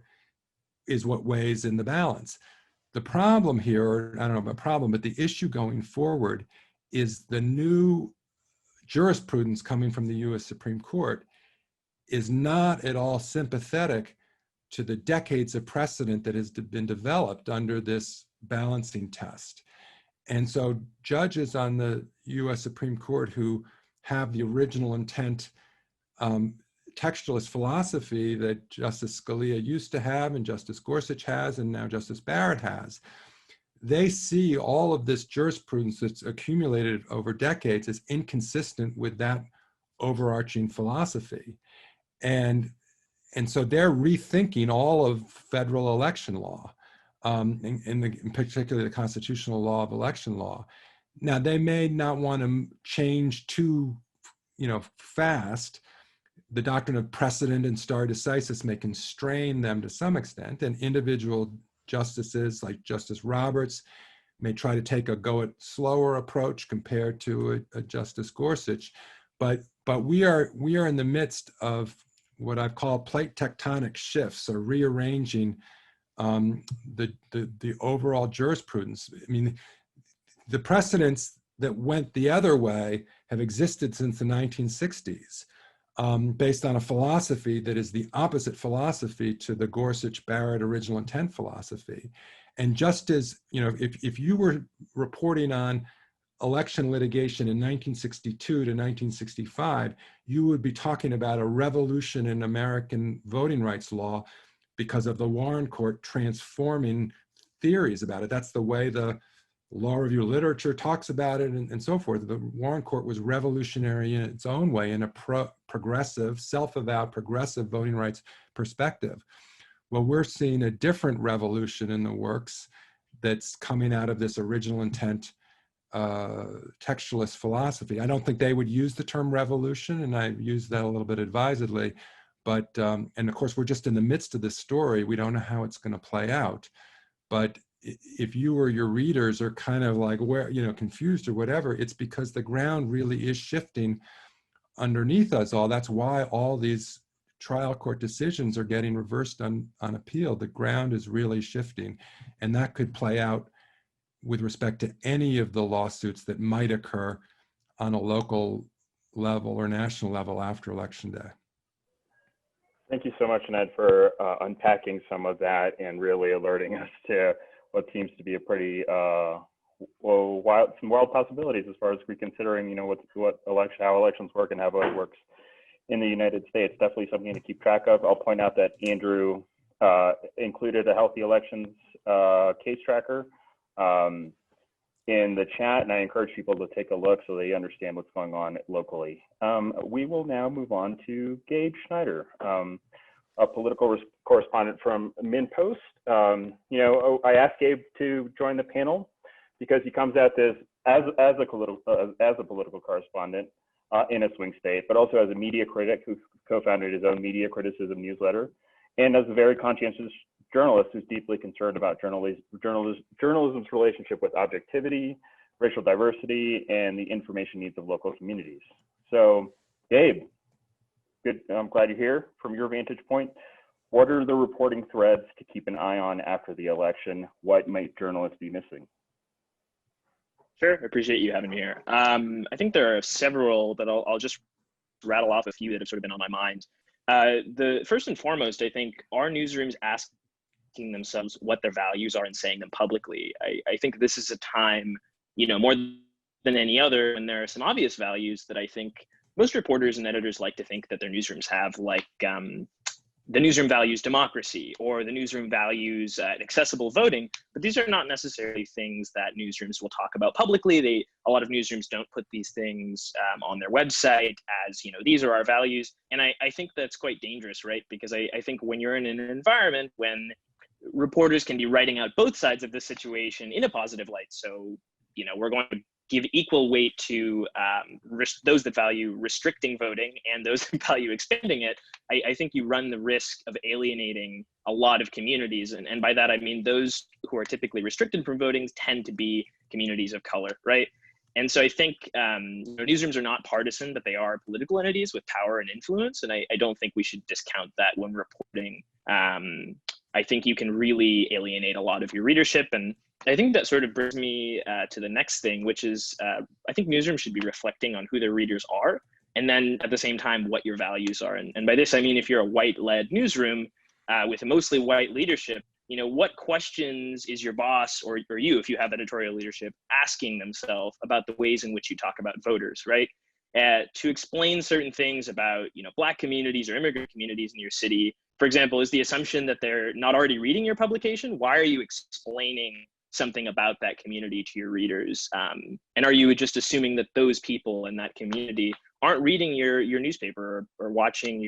is what weighs in the balance. The problem here, or I don't know about problem, but the issue going forward is the new jurisprudence coming from the US Supreme Court is not at all sympathetic to the decades of precedent that has been developed under this balancing test. And so judges on the US Supreme Court who have the original intent textualist philosophy that Justice Scalia used to have and Justice Gorsuch has and now Justice Barrett has, they see all of this jurisprudence that's accumulated over decades as inconsistent with that overarching philosophy. And so they're rethinking all of federal election law, in particular the constitutional law of election law. Now, they may not want to change too fast. The doctrine of precedent and stare decisis may constrain them to some extent, and individual justices like Justice Roberts may try to take a go it slower approach compared to a Justice Gorsuch. But we are in the midst of what I've called plate tectonic shifts, or rearranging the overall jurisprudence. I mean, the precedents that went the other way have existed since the 1960s, based on a philosophy that is the opposite philosophy to the Gorsuch-Barrett original intent philosophy. And just as, if you were reporting on election litigation in 1962 to 1965, you would be talking about a revolution in American voting rights law because of the Warren Court transforming theories about it. That's the way the law review literature talks about it, and so forth. The Warren Court was revolutionary in its own way, in a progressive, self-avowed progressive voting rights perspective. Well, we're seeing a different revolution in the works that's coming out of this original intent textualist philosophy. I don't think they would use the term revolution, and I use that a little bit advisedly, but, and of course, we're just in the midst of this story. We don't know how it's going to play out. But if you or your readers are kind of like, confused or whatever, it's because the ground really is shifting underneath us all. That's why all these trial court decisions are getting reversed on appeal. The ground is really shifting, and that could play out with respect to any of the lawsuits that might occur on a local level or national level after Election Day. Thank you so much, Ned, for unpacking some of that and really alerting us to what seems to be a pretty some wild possibilities as far as reconsidering, how elections work and how voting works in the United States. Definitely something to keep track of. I'll point out that Andrew included a healthy elections case tracker. in the chat, and I encourage people to take a look so they understand what's going on locally. We will now move on to Gabe Schneider, a political correspondent from MinnPost. I asked Gabe to join the panel because he comes at this as a political correspondent in a swing state, but also as a media critic who co-founded his own media criticism newsletter, and as a very conscientious journalist who's deeply concerned about journalism's relationship with objectivity, racial diversity, and the information needs of local communities. So, Gabe, good. I'm glad you're here. From your vantage point, what are the reporting threads to keep an eye on after the election? What might journalists be missing? Sure, I appreciate you having me here. I think there are several, but I'll just rattle off a few that have sort of been on my mind. The first and foremost, I think, are newsrooms asking themselves what their values are and saying them publicly. I think this is a time, more than any other, when there are some obvious values that I think most reporters and editors like to think that their newsrooms have, like the newsroom values democracy, or the newsroom values accessible voting, but these are not necessarily things that newsrooms will talk about publicly. A lot of newsrooms don't put these things on their website as, these are our values. And I think that's quite dangerous, right? Because I think when you're in an environment when reporters can be writing out both sides of the situation in a positive light, so, we're going to give equal weight to those that value restricting voting and those that value expanding it, I think you run the risk of alienating a lot of communities. And by that, I mean those who are typically restricted from voting tend to be communities of color, right? And so I think newsrooms are not partisan, but they are political entities with power and influence. And I don't think we should discount that when reporting. I think you can really alienate a lot of your readership. And I think that sort of brings me to the next thing, which is I think newsrooms should be reflecting on who their readers are, and then at the same time, what your values are. And by this, I mean, if you're a white-led newsroom with a mostly white leadership, what questions is your boss or you, if you have editorial leadership, asking themselves about the ways in which you talk about voters, right? To explain certain things about, Black communities or immigrant communities in your city, for example, is the assumption that they're not already reading your publication? Why are you explaining something about that community to your readers? And are you just assuming that those people in that community aren't reading your newspaper or watching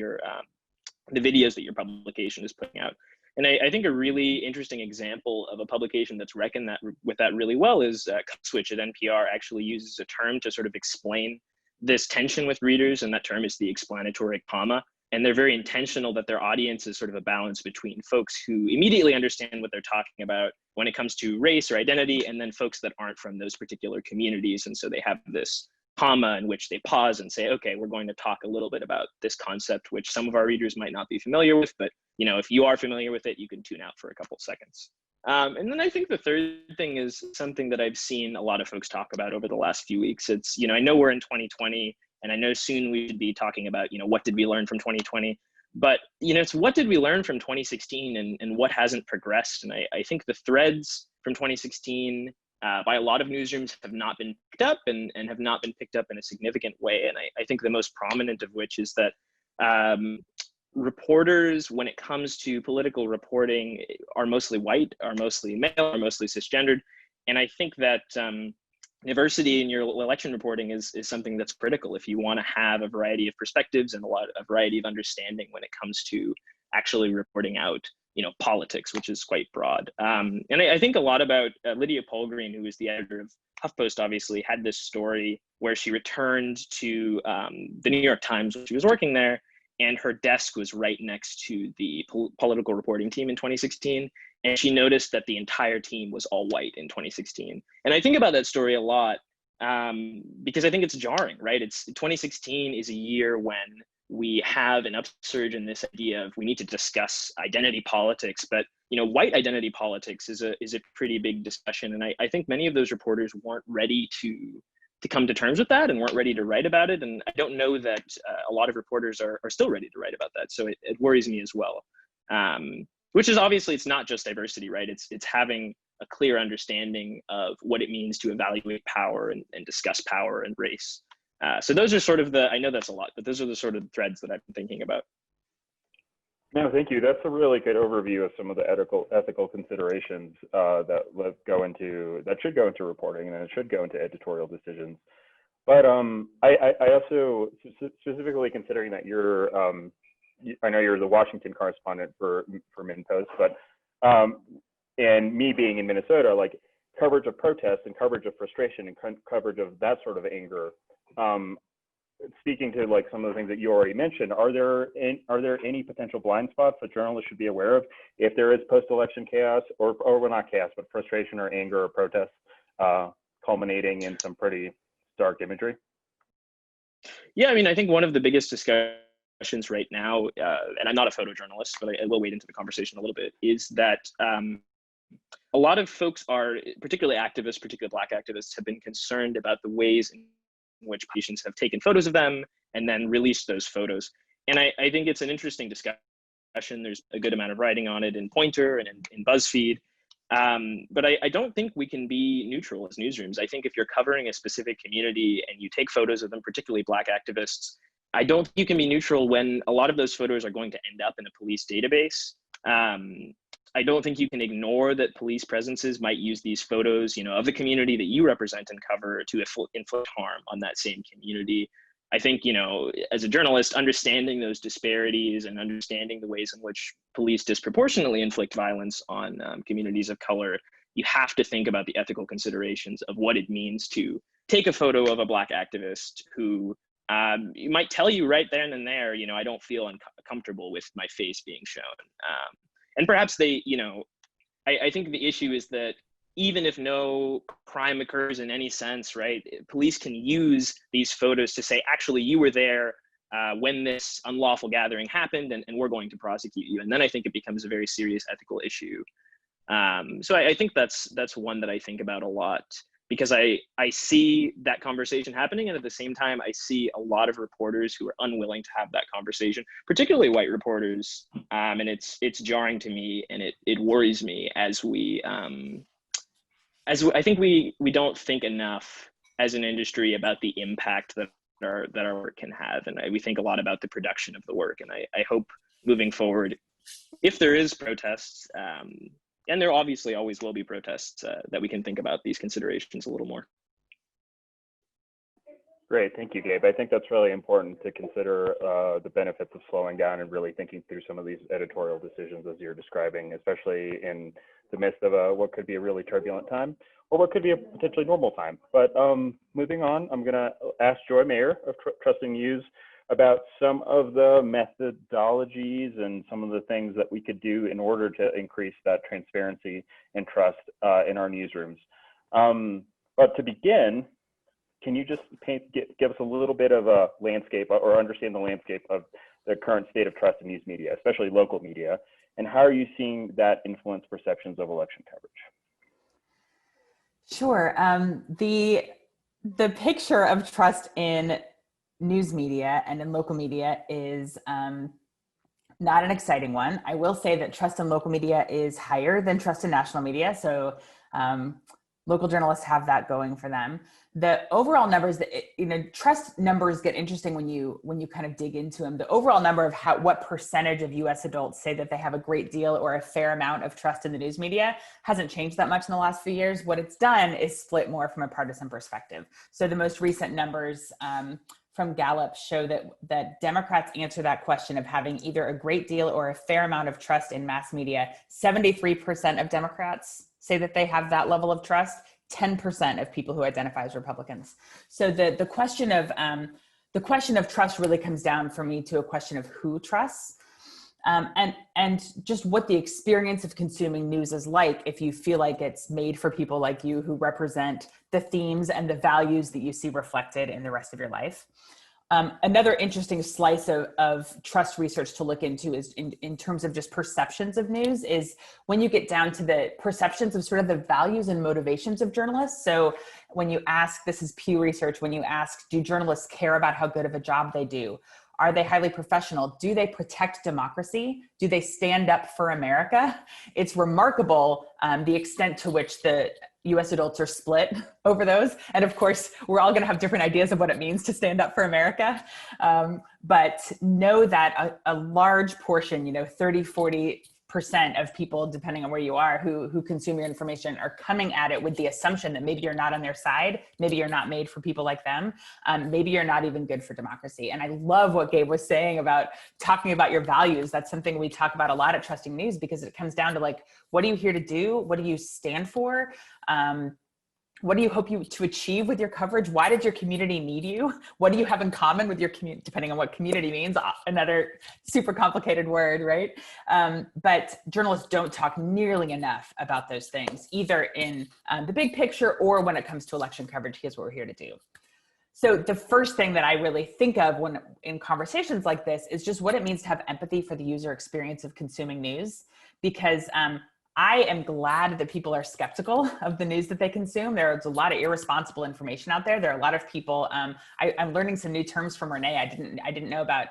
the videos that your publication is putting out? And I think a really interesting example of a publication that's reckoned with that really well is Switch at NPR actually uses a term to sort of explain this tension with readers, and that term is the explanatory comma. And they're very intentional that their audience is sort of a balance between folks who immediately understand what they're talking about when it comes to race or identity, and then folks that aren't from those particular communities. And so they have this comma in which they pause and say, okay, we're going to talk a little bit about this concept, which some of our readers might not be familiar with, but if you are familiar with it, you can tune out for a couple seconds. And then I think the third thing is something that I've seen a lot of folks talk about over the last few weeks. It's, I know we're in 2020, and I know soon we should be talking about, what did we learn from 2020? But, it's what did we learn from 2016 and what hasn't progressed? And I think the threads from 2016 by a lot of newsrooms have not been picked up and have not been picked up in a significant way. And I think the most prominent of which is that reporters, when it comes to political reporting, are mostly white, are mostly male, are mostly cisgendered. And I think that diversity in your election reporting is something that's critical if you want to have a variety of perspectives and a variety of understanding when it comes to actually reporting out, politics, which is quite broad. And I think a lot about Lydia Polgreen, who is the editor of HuffPost, obviously had this story where she returned to the New York Times when she was working there, and her desk was right next to the political reporting team in 2016. And she noticed that the entire team was all white in 2016. And I think about that story a lot because I think it's jarring, right? 2016 is a year when we have an upsurge in this idea of we need to discuss identity politics, but white identity politics is a pretty big discussion. And I think many of those reporters weren't ready to come to terms with that and weren't ready to write about it. And I don't know that a lot of reporters are still ready to write about that. So it worries me as well. Which is obviously, it's not just diversity, right? It's having a clear understanding of what it means to evaluate power and discuss power and race. So those are sort of I know that's a lot, but those are the sort of threads that I've been thinking about. No, thank you. That's a really good overview of some of the ethical considerations that should go into reporting, and it should go into editorial decisions. But I also, specifically considering that you're, I know you're the Washington correspondent for MinnPost, but and me being in Minnesota, like coverage of protests and coverage of frustration and coverage of that sort of anger. Speaking to like some of the things that you already mentioned, are there any potential blind spots that journalists should be aware of if there is post-election chaos, or well, not chaos, but frustration or anger or protests culminating in some pretty stark imagery? Yeah, I mean, I think one of the biggest discussions right now, and I'm not a photojournalist, but I will wade into the conversation a little bit, is that a lot of folks are, particularly activists, particularly Black activists, have been concerned about the ways in which patients have taken photos of them and then released those photos. And I think it's an interesting discussion. There's a good amount of writing on it in Pointer and in BuzzFeed. But I don't think we can be neutral as newsrooms. I think if you're covering a specific community and you take photos of them, particularly Black activists, I don't think you can be neutral when a lot of those photos are going to end up in a police database. I don't think you can ignore that police presences might use these photos, of the community that you represent and cover to inflict harm on that same community. I think, as a journalist, understanding those disparities and understanding the ways in which police disproportionately inflict violence on communities of color, you have to think about the ethical considerations of what it means to take a photo of a Black activist who might tell you right then and there, I don't feel uncomfortable with my face being shown. And perhaps they, I think the issue is that even if no crime occurs in any sense, right, police can use these photos to say, actually, you were there when this unlawful gathering happened, and we're going to prosecute you. And then I think it becomes a very serious ethical issue. So I think that's one that I think about a lot, because I see that conversation happening, and at the same time, I see a lot of reporters who are unwilling to have that conversation, particularly white reporters, and it's jarring to me, and it worries me as I think we don't think enough as an industry about the impact that our work can have, and we think a lot about the production of the work, and I hope moving forward, if there is protests, and there obviously always will be protests, that we can think about these considerations a little more. Great, thank you, Gabe. I think that's really important to consider the benefits of slowing down and really thinking through some of these editorial decisions as you're describing, especially in the midst of what could be a really turbulent time, or what could be a potentially normal time. But moving on, I'm gonna ask Joy Mayer of Trusting News about some of the methodologies and some of the things that we could do in order to increase that transparency and trust in our newsrooms. But to begin, can you just give us a little bit of a landscape, or understand the landscape of the current state of trust in news media, especially local media, and how are you seeing that influence perceptions of election coverage? Sure. The picture of trust in news media and in local media is not an exciting one. I will say that trust in local media is higher than trust in national media. So local journalists have that going for them. The overall numbers, trust numbers get interesting when you kind of dig into them. The overall number of what percentage of US adults say that they have a great deal or a fair amount of trust in the news media hasn't changed that much in the last few years. What it's done is split more from a partisan perspective. So the most recent numbers from Gallup show that Democrats answer that question of having either a great deal or a fair amount of trust in mass media. 73% of Democrats say that they have that level of trust. 10% of people who identify as Republicans. So the question of trust really comes down for me to a question of who trusts, and just what the experience of consuming news is like if you feel like it's made for people like you who represent the themes and the values that you see reflected in the rest of your life. Another interesting slice of trust research to look into is in terms of just perceptions of news is when you get down to the perceptions of sort of the values and motivations of journalists. So when you ask, this is Pew Research, when you ask, do journalists care about how good of a job they do? Are they highly professional? Do they protect democracy? Do they stand up for America? It's remarkable the extent to which the US adults are split over those. And of course, we're all going to have different ideas of what it means to stand up for America. But know that a large portion, 30, 40% of people, depending on where you are, who consume your information are coming at it with the assumption that maybe you're not on their side, maybe you're not made for people like them, maybe you're not even good for democracy. And I love what Gabe was saying about talking about your values. That's something we talk about a lot at Trusting News, because it comes down to like, what are you here to do? What do you stand for? What do you hope to achieve with your coverage? Why did your community need you? What do you have in common with your community, depending on what community means, another super complicated word, right? But journalists don't talk nearly enough about those things, either in the big picture or when it comes to election coverage. Here's what we're here to do. So the first thing that I really think of when in conversations like this is just what it means to have empathy for the user experience of consuming news, because I am glad that people are skeptical of the news that they consume. There's a lot of irresponsible information out there. There are a lot of people, I'm learning some new terms from Renee I didn't know about.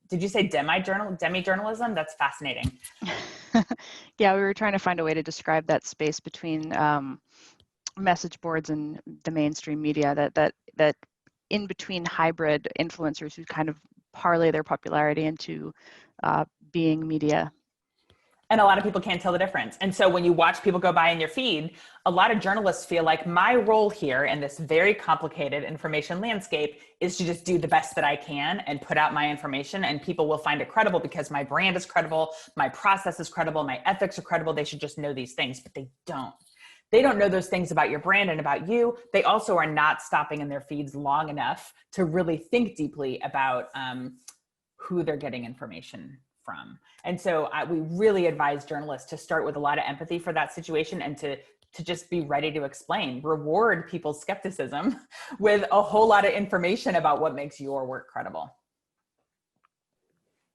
Did you say demi-journalism? That's fascinating. Yeah, we were trying to find a way to describe that space between message boards and the mainstream media, that in between hybrid influencers who kind of parlay their popularity into being media. And a lot of people can't tell the difference. And so when you watch people go by in your feed, a lot of journalists feel like my role here in this very complicated information landscape is to just do the best that I can and put out my information, and people will find it credible because my brand is credible, my process is credible, my ethics are credible. They should just know these things, but they don't. They don't know those things about your brand and about you. They also are not stopping in their feeds long enough to really think deeply about who they're getting information from. And so we really advise journalists to start with a lot of empathy for that situation and to just be ready to explain, reward people's skepticism with a whole lot of information about what makes your work credible.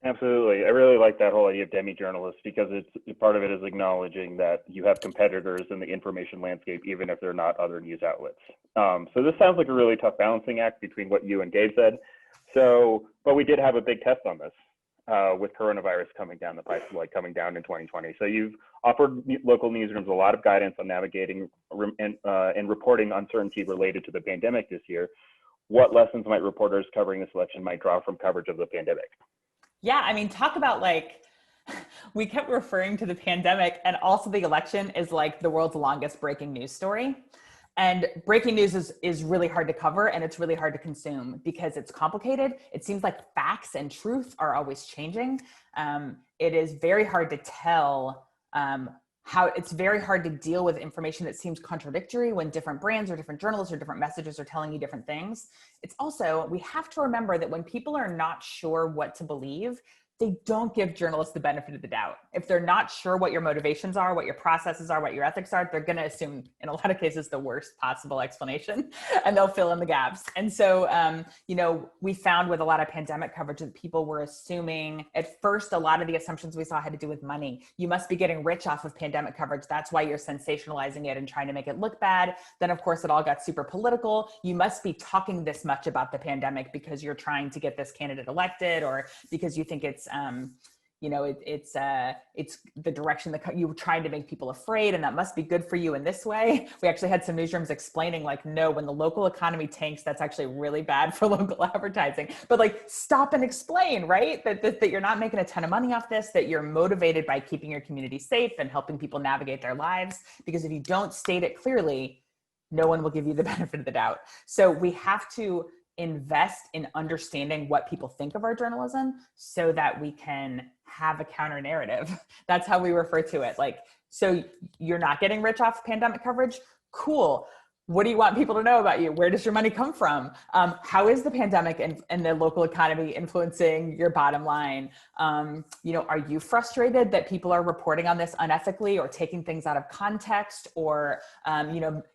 Absolutely. I really like that whole idea of demi-journalists, because it's part of it is acknowledging that you have competitors in the information landscape, even if they're not other news outlets. So this sounds like a really tough balancing act between what you and Gabe said. But we did have a big test on this with coronavirus coming down the pipe, coming down in 2020. So you've offered local newsrooms a lot of guidance on navigating and reporting uncertainty related to the pandemic this year. What lessons might reporters covering this election might draw from coverage of the pandemic? Yeah, I mean, talk about we kept referring to the pandemic and also the election as like the world's longest breaking news story. And breaking news is really hard to cover, and it's really hard to consume because it's complicated. It seems like facts and truth are always changing. It is very hard to tell it's very hard to deal with information that seems contradictory when different brands or different journalists or different messages are telling you different things. It's also, we have to remember that when people are not sure what to believe, they don't give journalists the benefit of the doubt. If they're not sure what your motivations are, what your processes are, what your ethics are, they're going to assume, in a lot of cases, the worst possible explanation, and they'll fill in the gaps. And so, we found with a lot of pandemic coverage that people were assuming, at first, a lot of the assumptions we saw had to do with money. You must be getting rich off of pandemic coverage. That's why you're sensationalizing it and trying to make it look bad. Then, of course, it all got super political. You must be talking this much about the pandemic because you're trying to get this candidate elected, or because you think it's the direction that you were trying to make people afraid, and that must be good for you in this way. We actually had some newsrooms explaining no, when the local economy tanks, that's actually really bad for local advertising. But stop and explain, right? That you're not making a ton of money off this, that you're motivated by keeping your community safe and helping people navigate their lives. Because if you don't state it clearly, no one will give you the benefit of the doubt. So we have to invest in understanding what people think of our journalism so that we can have a counter narrative. That's how we refer to it. So you're not getting rich off pandemic coverage? Cool. What do you want people to know about you? Where does your money come from? How is the pandemic and the local economy influencing your bottom line? Are you frustrated that people are reporting on this unethically or taking things out of context, or,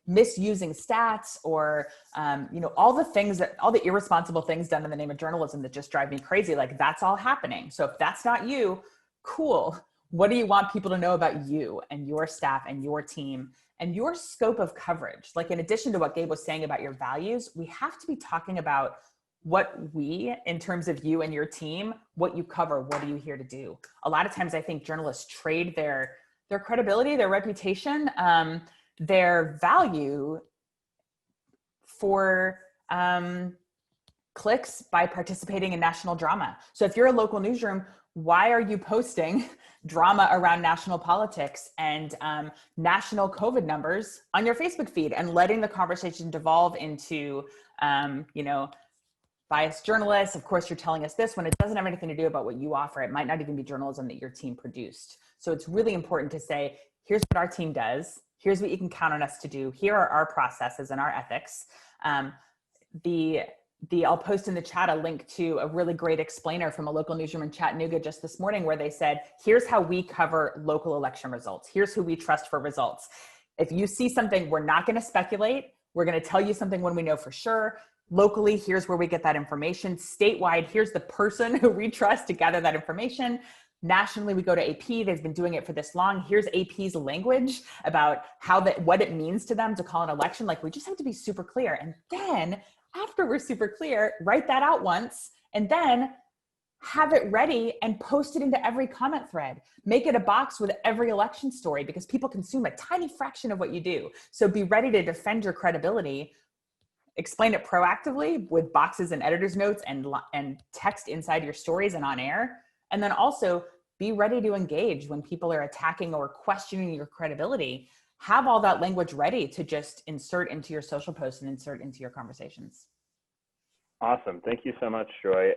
misusing stats, or, all the irresponsible things done in the name of journalism that just drive me crazy? That's all happening. So if that's not you, cool. What do you want people to know about you and your staff and your team and your scope of coverage? In addition to what Gabe was saying about your values, we have to be talking about what in terms of you and your team, what you cover, what are you here to do? A lot of times I think journalists trade their credibility, their reputation, their value for clicks by participating in national drama. So if you're a local newsroom, why are you posting drama around national politics and national COVID numbers on your Facebook feed and letting the conversation devolve into, you know, biased journalists? Of course, you're telling us this when it doesn't have anything to do about what you offer. It might not even be journalism that your team produced. So it's really important to say, here's what our team does. Here's what you can count on us to do. Here are our processes and our ethics. I'll post in the chat a link to a really great explainer from a local newsroom in Chattanooga just this morning, where they said, here's how we cover local election results. Here's who we trust for results. If you see something, we're not going to speculate. We're going to tell you something when we know for sure. Locally, here's where we get that information. Statewide, here's the person who we trust to gather that information. Nationally, we go to AP. They've been doing it for this long. Here's AP's language about what it means to them to call an election. Like, we just have to be super clear. And then after we're super clear, write that out once and then have it ready and post it into every comment thread. Make it a box with every election story, because people consume a tiny fraction of what you do. So be ready to defend your credibility. Explain it proactively with boxes and editor's notes and text inside your stories and on air. And then also be ready to engage when people are attacking or questioning your credibility. Have all that language ready to just insert into your social posts and insert into your conversations. Awesome. Thank you so much, Joy.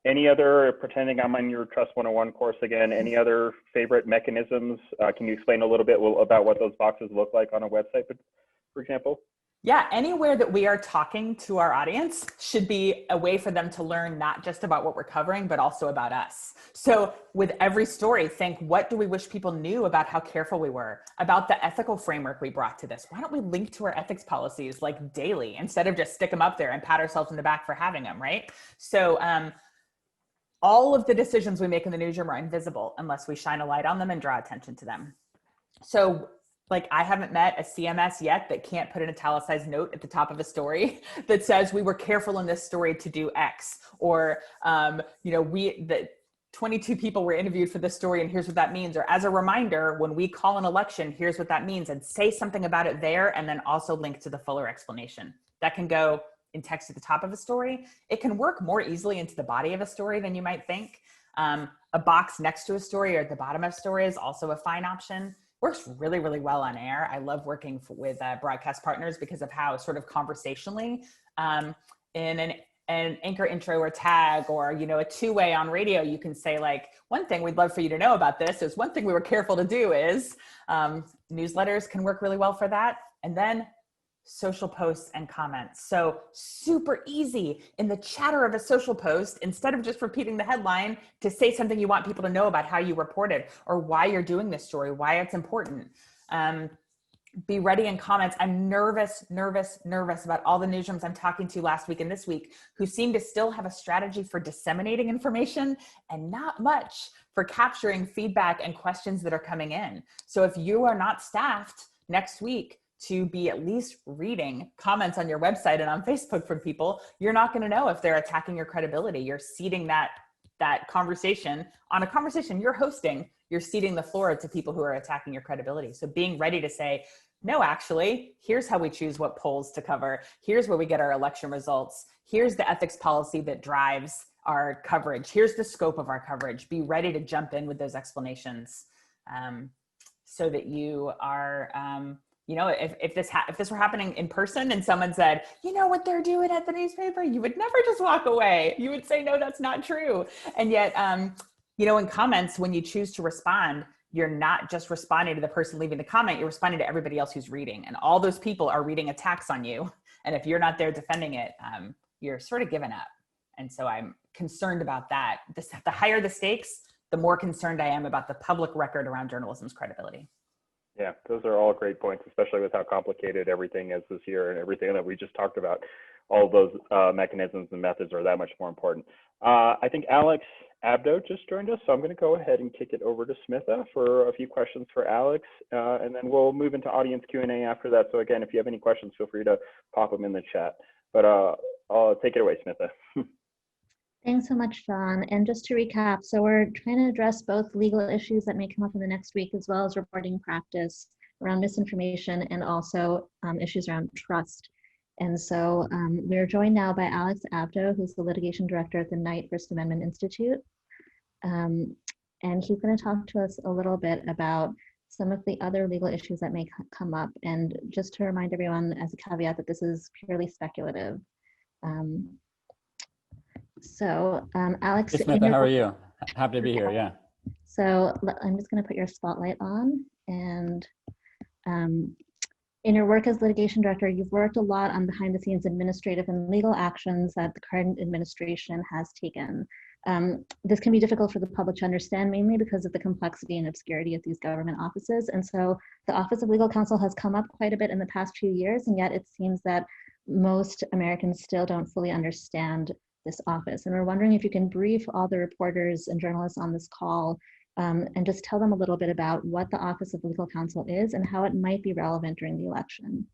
Any other, pretending I'm on your Trust 101 course again, any other favorite mechanisms? Can you explain a little bit about what those boxes look like on a website, for example? Yeah, anywhere that we are talking to our audience should be a way for them to learn not just about what we're covering, but also about us. So with every story, think, what do we wish people knew about how careful we were, about the ethical framework we brought to this? Why don't we link to our ethics policies like daily instead of just stick them up there and pat ourselves in the back for having them, right? So all of the decisions we make in the newsroom are invisible unless we shine a light on them and draw attention to them. So like, I haven't met a CMS yet that can't put an italicized note at the top of a story that says we were careful in this story to do X, or, you know, the 22 people were interviewed for this story and here's what that means. Or as a reminder, when we call an election, here's what that means, and say something about it there, and then also link to the fuller explanation. That can go in text at the top of a story. It can work more easily into the body of a story than you might think. A box next to a story or at the bottom of a story is also a fine option. Works really, really well on air. I love working with broadcast partners because of how sort of conversationally in an anchor intro or tag, or, you know, a two-way on radio, you can say like, one thing we'd love for you to know about this is, one thing we were careful to do is, newsletters can work really well for that. And then social posts and comments. So super easy in the chatter of a social post, instead of just repeating the headline, to say something you want people to know about how you reported or why you're doing this story, why it's important. Be ready in comments. I'm nervous about all the newsrooms I'm talking to last week and this week who seem to still have a strategy for disseminating information and not much for capturing feedback and questions that are coming in. So if you are not staffed next week to be at least reading comments on your website and on Facebook from people, you're not going to know if they're attacking your credibility. You're ceding that conversation on a conversation you're hosting. You're ceding the floor to people who are attacking your credibility. So being ready to say, no, actually, here's how we choose what polls to cover. Here's where we get our election results. Here's the ethics policy that drives our coverage. Here's the scope of our coverage. Be ready to jump in with those explanations so that you are, you know, if this were happening in person and someone said, you know what they're doing at the newspaper, you would never just walk away. You would say, no, that's not true. And yet, you know, in comments, when you choose to respond, you're not just responding to the person leaving the comment, you're responding to everybody else who's reading. And all those people are reading attacks on you. And if you're not there defending it, you're sort of giving up. And so I'm concerned about that. The higher the stakes, the more concerned I am about the public record around journalism's credibility. Yeah, those are all great points, especially with how complicated everything is this year and everything that we just talked about. All of those mechanisms and methods are that much more important. I think Alex Abdo just joined us, so I'm going to go ahead and kick it over to Smitha for a few questions for Alex, and then we'll move into audience Q&A after that. So again, if you have any questions, feel free to pop them in the chat. But I'll take it away, Smitha. Thanks so much, Sean. And just to recap, so we're trying to address both legal issues that may come up in the next week, as well as reporting practice. around misinformation and also issues around trust. And so we're joined now by Alex Abdo, who's the litigation director at the Knight First Amendment Institute. And he's going to talk to us a little bit about some of the other legal issues that may come up. And just to remind everyone as a caveat that this is purely speculative. Alex. Hey, Samantha, how are you? Happy to be here, yeah. So I'm just going to put your spotlight on. And in your work as litigation director, you've worked a lot on behind the scenes administrative and legal actions that the current administration has taken. This can be difficult for the public to understand, mainly because of the complexity and obscurity of these government offices. And so the Office of Legal Counsel has come up quite a bit in the past few years, and yet it seems that most Americans still don't fully understand this office. And we're wondering if you can brief all the reporters and journalists on this call and just tell them a little bit about what the Office of Legal Counsel is and how it might be relevant during the election.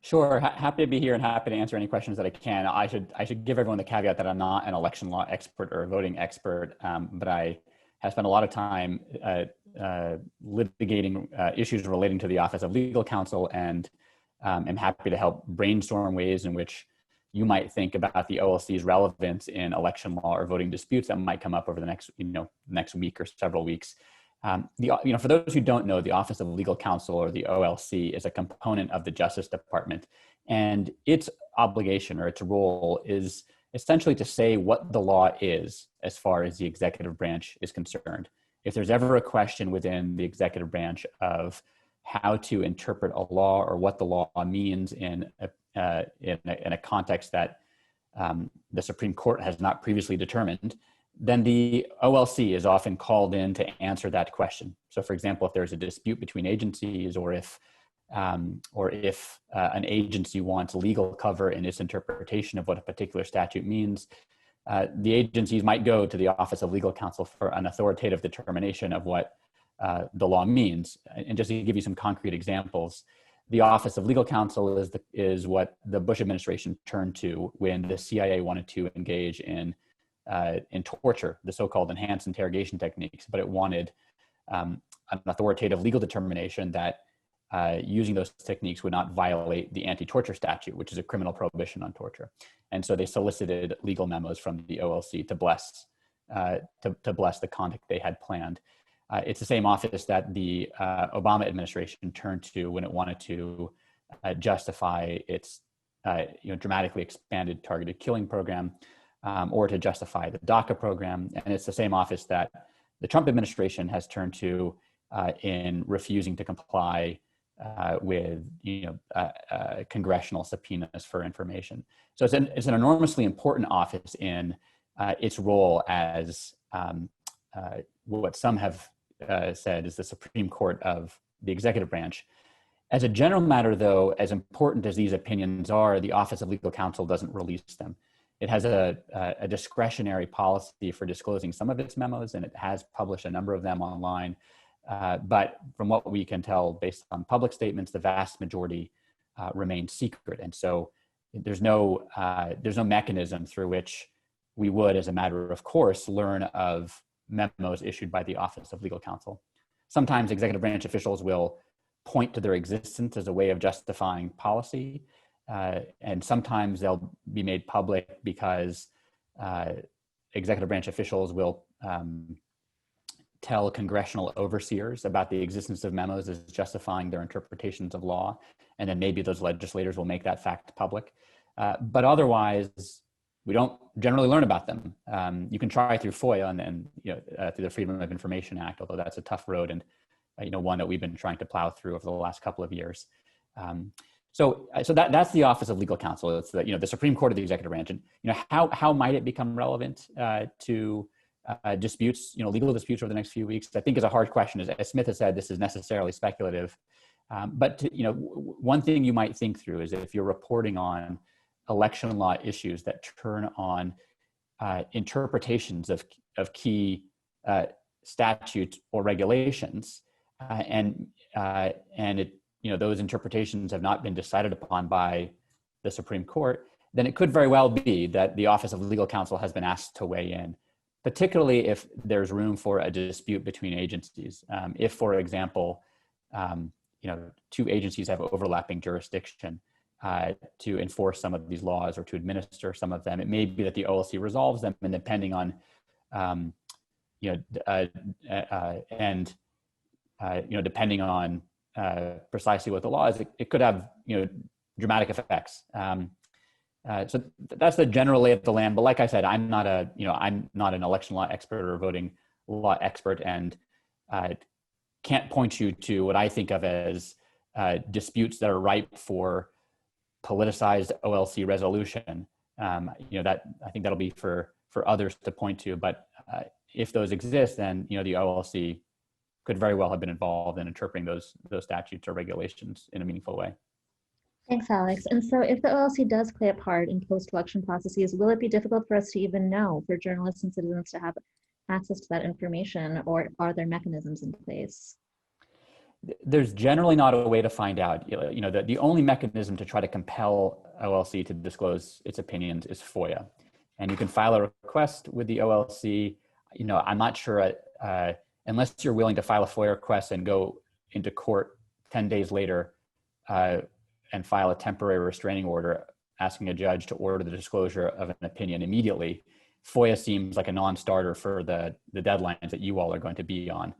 Sure, happy to be here and happy to answer any questions that I can. I should give everyone the caveat that I'm not an election law expert or a voting expert, but I have spent a lot of time litigating issues relating to the Office of Legal Counsel, and am happy to help brainstorm ways in which you might think about the OLC's relevance in election law or voting disputes that might come up over the next week or several weeks. For those who don't know, the Office of Legal Counsel, or the OLC, is a component of the Justice Department, and its obligation or its role is essentially to say what the law is as far as the executive branch is concerned. If there's ever a question within the executive branch of how to interpret a law or what the law means in a context that the Supreme Court has not previously determined, then the OLC is often called in to answer that question. So, for example, if there's a dispute between agencies, or if an agency wants legal cover in its interpretation of what a particular statute means, the agencies might go to the Office of Legal Counsel for an authoritative determination of what the law means. And just to give you some concrete examples, the Office of Legal Counsel is what the Bush administration turned to when the CIA wanted to engage in torture, the so-called enhanced interrogation techniques, but it wanted an authoritative legal determination that using those techniques would not violate the anti-torture statute, which is a criminal prohibition on torture. And so they solicited legal memos from the OLC to bless the conduct they had planned. It's the same office that the Obama administration turned to when it wanted to justify its dramatically expanded targeted killing program, or to justify the DACA program. And it's the same office that the Trump administration has turned to in refusing to comply with congressional subpoenas for information. So it's an enormously important office in its role as what some have said is the Supreme Court of the executive branch. As a general matter, though, as important as these opinions are, the Office of Legal Counsel doesn't release them. It has a discretionary policy for disclosing some of its memos, and it has published a number of them online. But from what we can tell, based on public statements, the vast majority remain secret. And so there's no mechanism through which we would, as a matter of course, learn of memos issued by the Office of Legal Counsel. Sometimes executive branch officials will point to their existence as a way of justifying policy. And sometimes they'll be made public because executive branch officials will tell congressional overseers about the existence of memos as justifying their interpretations of law. And then maybe those legislators will make that fact public. But otherwise, we don't generally learn about them. You can try through FOIA and through the Freedom of Information Act, although that's a tough road and one that we've been trying to plow through over the last couple of years. So that's the Office of Legal Counsel. It's the Supreme Court of the executive branch. And how might it become relevant to disputes, legal disputes over the next few weeks? I think is a hard question. As Smith has said, this is necessarily speculative. But one thing you might think through is if you're reporting on election law issues that turn on interpretations of key statutes or regulations, and those interpretations have not been decided upon by the Supreme Court, then it could very well be that the Office of Legal Counsel has been asked to weigh in, particularly if there's room for a dispute between agencies. If, for example, two agencies have overlapping jurisdiction to enforce some of these laws or to administer some of them. It may be that the OLC resolves them, and depending on, depending on precisely what the law is, it could have, dramatic effects. So that's the general lay of the land. But like I said, I'm not an election law expert or voting law expert, and can't point you to what I think of as disputes that are ripe for politicized OLC resolution. That I think that'll be for others to point to. But if those exist, then the OLC could very well have been involved in interpreting those statutes or regulations in a meaningful way. Thanks, Alex. And so if the OLC does play a part in post-election processes, will it be difficult for us to even know, for journalists and citizens to have access to that information, or are there mechanisms in place? There's generally not a way to find out. The only mechanism to try to compel OLC to disclose its opinions is FOIA. And you can file a request with the OLC. I'm not sure, unless you're willing to file a FOIA request and go into court 10 days later and file a temporary restraining order asking a judge to order the disclosure of an opinion immediately, FOIA seems like a non-starter for the deadlines that you all are going to be on.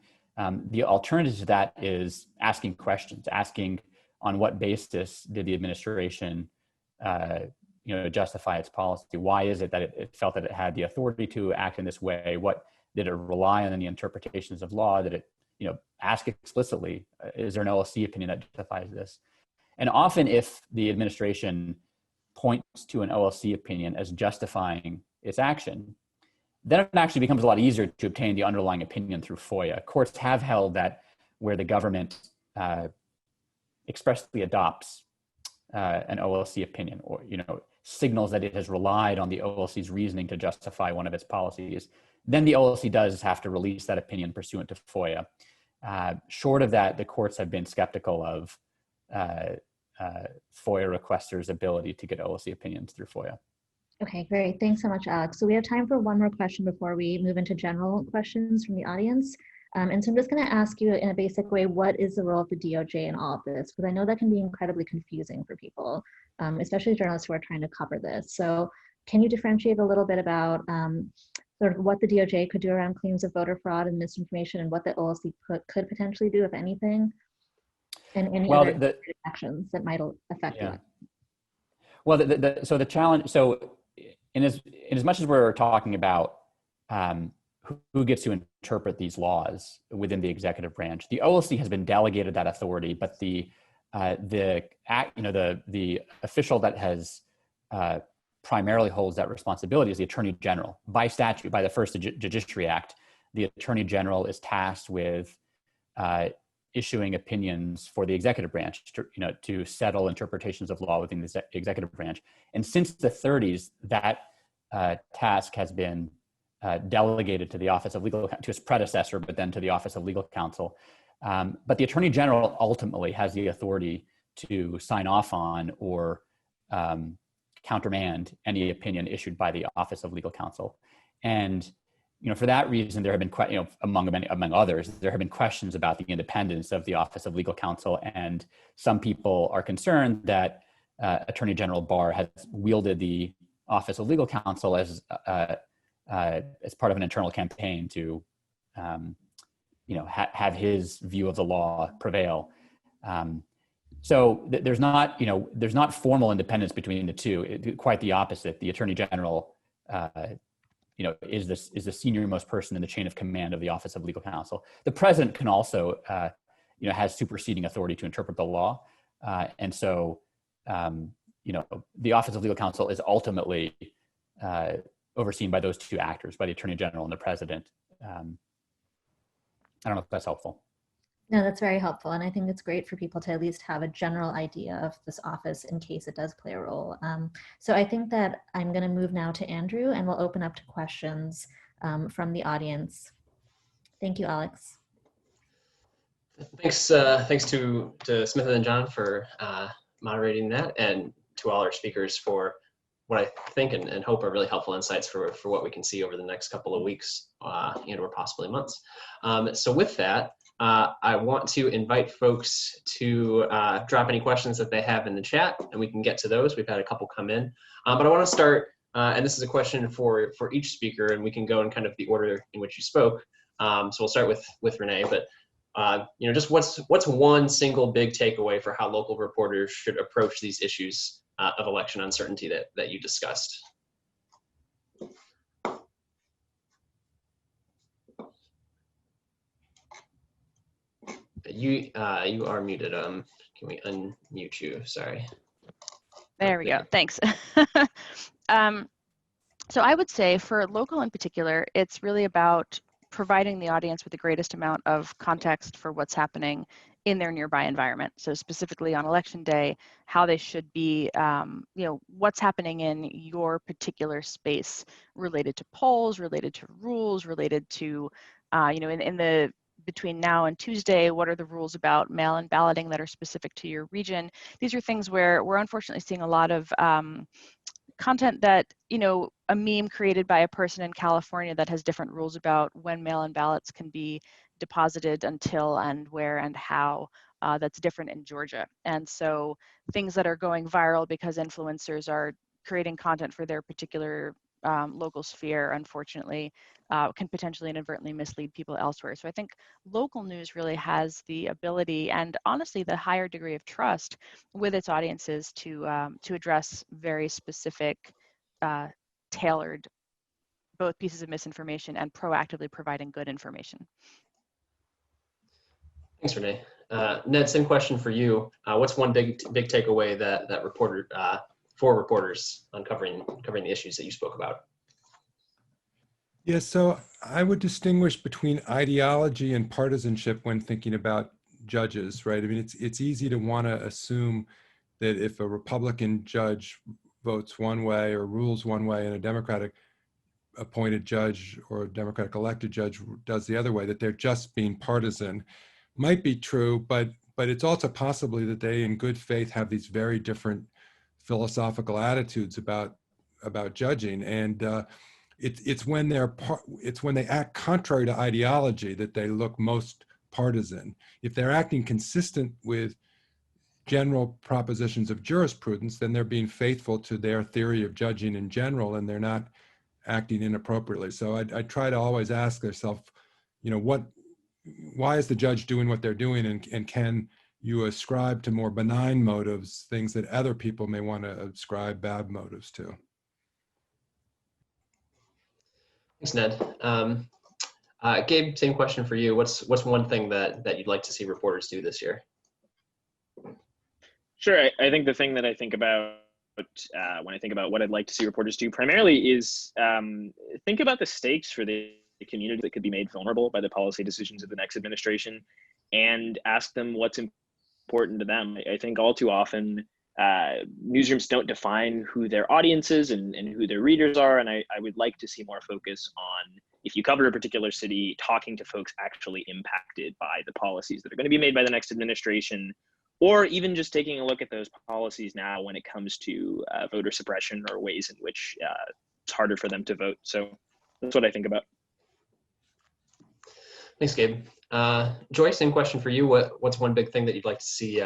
The alternative to that is asking questions, asking on what basis did the administration justify its policy? Why is it that it felt that it had the authority to act in this way? What did it rely on in the interpretations of law? Did it ask explicitly, is there an OLC opinion that justifies this? And often if the administration points to an OLC opinion as justifying its action, then it actually becomes a lot easier to obtain the underlying opinion through FOIA. Courts have held that where the government expressly adopts an OLC opinion, or signals that it has relied on the OLC's reasoning to justify one of its policies, then the OLC does have to release that opinion pursuant to FOIA. Short of that, the courts have been skeptical of FOIA requesters' ability to get OLC opinions through FOIA. Okay, great. Thanks so much, Alex. So we have time for one more question before we move into general questions from the audience. And so I'm just going to ask you in a basic way, what is the role of the DOJ in all of this? Because I know that can be incredibly confusing for people, especially journalists who are trying to cover this. So can you differentiate a little bit about sort of what the DOJ could do around claims of voter fraud and misinformation, and what the OLC could potentially do, if anything, and any other actions that might affect that? Well, so the challenge, in as much as we're talking about who gets to interpret these laws within the executive branch, the OLC has been delegated that authority, but the official that has primarily holds that responsibility is the Attorney General. By statute, by the first Judiciary Act, the Attorney General is tasked with issuing opinions for the executive branch to settle interpretations of law within the executive branch. And since the 30s, that task has been delegated to the Office of Legal, to its predecessor, but then to the Office of Legal Counsel. But the Attorney General ultimately has the authority to sign off on or countermand any opinion issued by the Office of Legal Counsel. And for that reason, there have been, among others, there have been questions about the independence of the Office of Legal Counsel, and some people are concerned that Attorney General Barr has wielded the Office of Legal Counsel as part of an internal campaign to, have his view of the law prevail. So there's not formal independence between the two. Quite the opposite. The Attorney General is the senior most person in the chain of command of the Office of Legal Counsel. The president can also, has superseding authority to interpret the law. And so, the Office of Legal Counsel is ultimately overseen by those two actors, by the Attorney General and the president. I don't know if that's helpful. No, that's very helpful. And I think it's great for people to at least have a general idea of this office in case it does play a role. So I think that I'm going to move now to Andrew, and we'll open up to questions from the audience. Thank you, Alex. Thanks to Smith and John for moderating that, and to all our speakers for what I think and hope are really helpful insights for what we can see over the next couple of weeks and or possibly months. So with that, I want to invite folks to drop any questions that they have in the chat, and we can get to those. We've had a couple come in. But I want to start, and this is a question for each speaker, and we can go in kind of the order in which you spoke. So we'll start with Renee, but just what's one single big takeaway for how local reporters should approach these issues of election uncertainty that you discussed? You are muted. Can we unmute you? Sorry. There we go. Thanks. So I would say for local in particular, it's really about providing the audience with the greatest amount of context for what's happening in their nearby environment. So specifically on election day, how they should be, what's happening in your particular space related to polls, related to rules, related to, in the between now and Tuesday, what are the rules about mail-in balloting that are specific to your region? These are things where we're unfortunately seeing a lot of content that, a meme created by a person in California that has different rules about when mail-in ballots can be deposited until and where and how, that's different in Georgia. And so things that are going viral because influencers are creating content for their particular local sphere, unfortunately, can potentially inadvertently mislead people elsewhere. So I think local news really has the ability and honestly the higher degree of trust with its audiences to address very specific, tailored both pieces of misinformation and proactively providing good information. Thanks, Renee. Ned, same question for you. What's one big takeaway that for reporters on covering the issues that you spoke about? Yeah, so I would distinguish between ideology and partisanship when thinking about judges, right? I mean, it's easy to want to assume that if a Republican judge votes one way or rules one way and a Democratic appointed judge or a Democratic elected judge does the other way, that they're just being partisan. Might be true, but it's also possibly that they in good faith have these very different philosophical attitudes about judging, and it's when they act contrary to ideology that they look most partisan. If they're acting consistent with general propositions of jurisprudence, then they're being faithful to their theory of judging in general, and they're not acting inappropriately. So I try to always ask myself, why is the judge doing what they're doing, and can you ascribe to more benign motives things that other people may want to ascribe bad motives to? Thanks, Ned. Gabe, same question for you. What's one thing that you'd like to see reporters do this year? Sure. I think the thing that I think about when I think about what I'd like to see reporters do primarily is think about the stakes for the community that could be made vulnerable by the policy decisions of the next administration, and ask them what's important to them. I think all too often newsrooms don't define who their audience is and who their readers are, and I would like to see more focus on, if you cover a particular city, talking to folks actually impacted by the policies that are going to be made by the next administration, or even just taking a look at those policies now when it comes to voter suppression or ways in which it's harder for them to vote. So that's what I think about. Thanks, Gabe. Joy, same question for you. What's one big thing that you'd like to see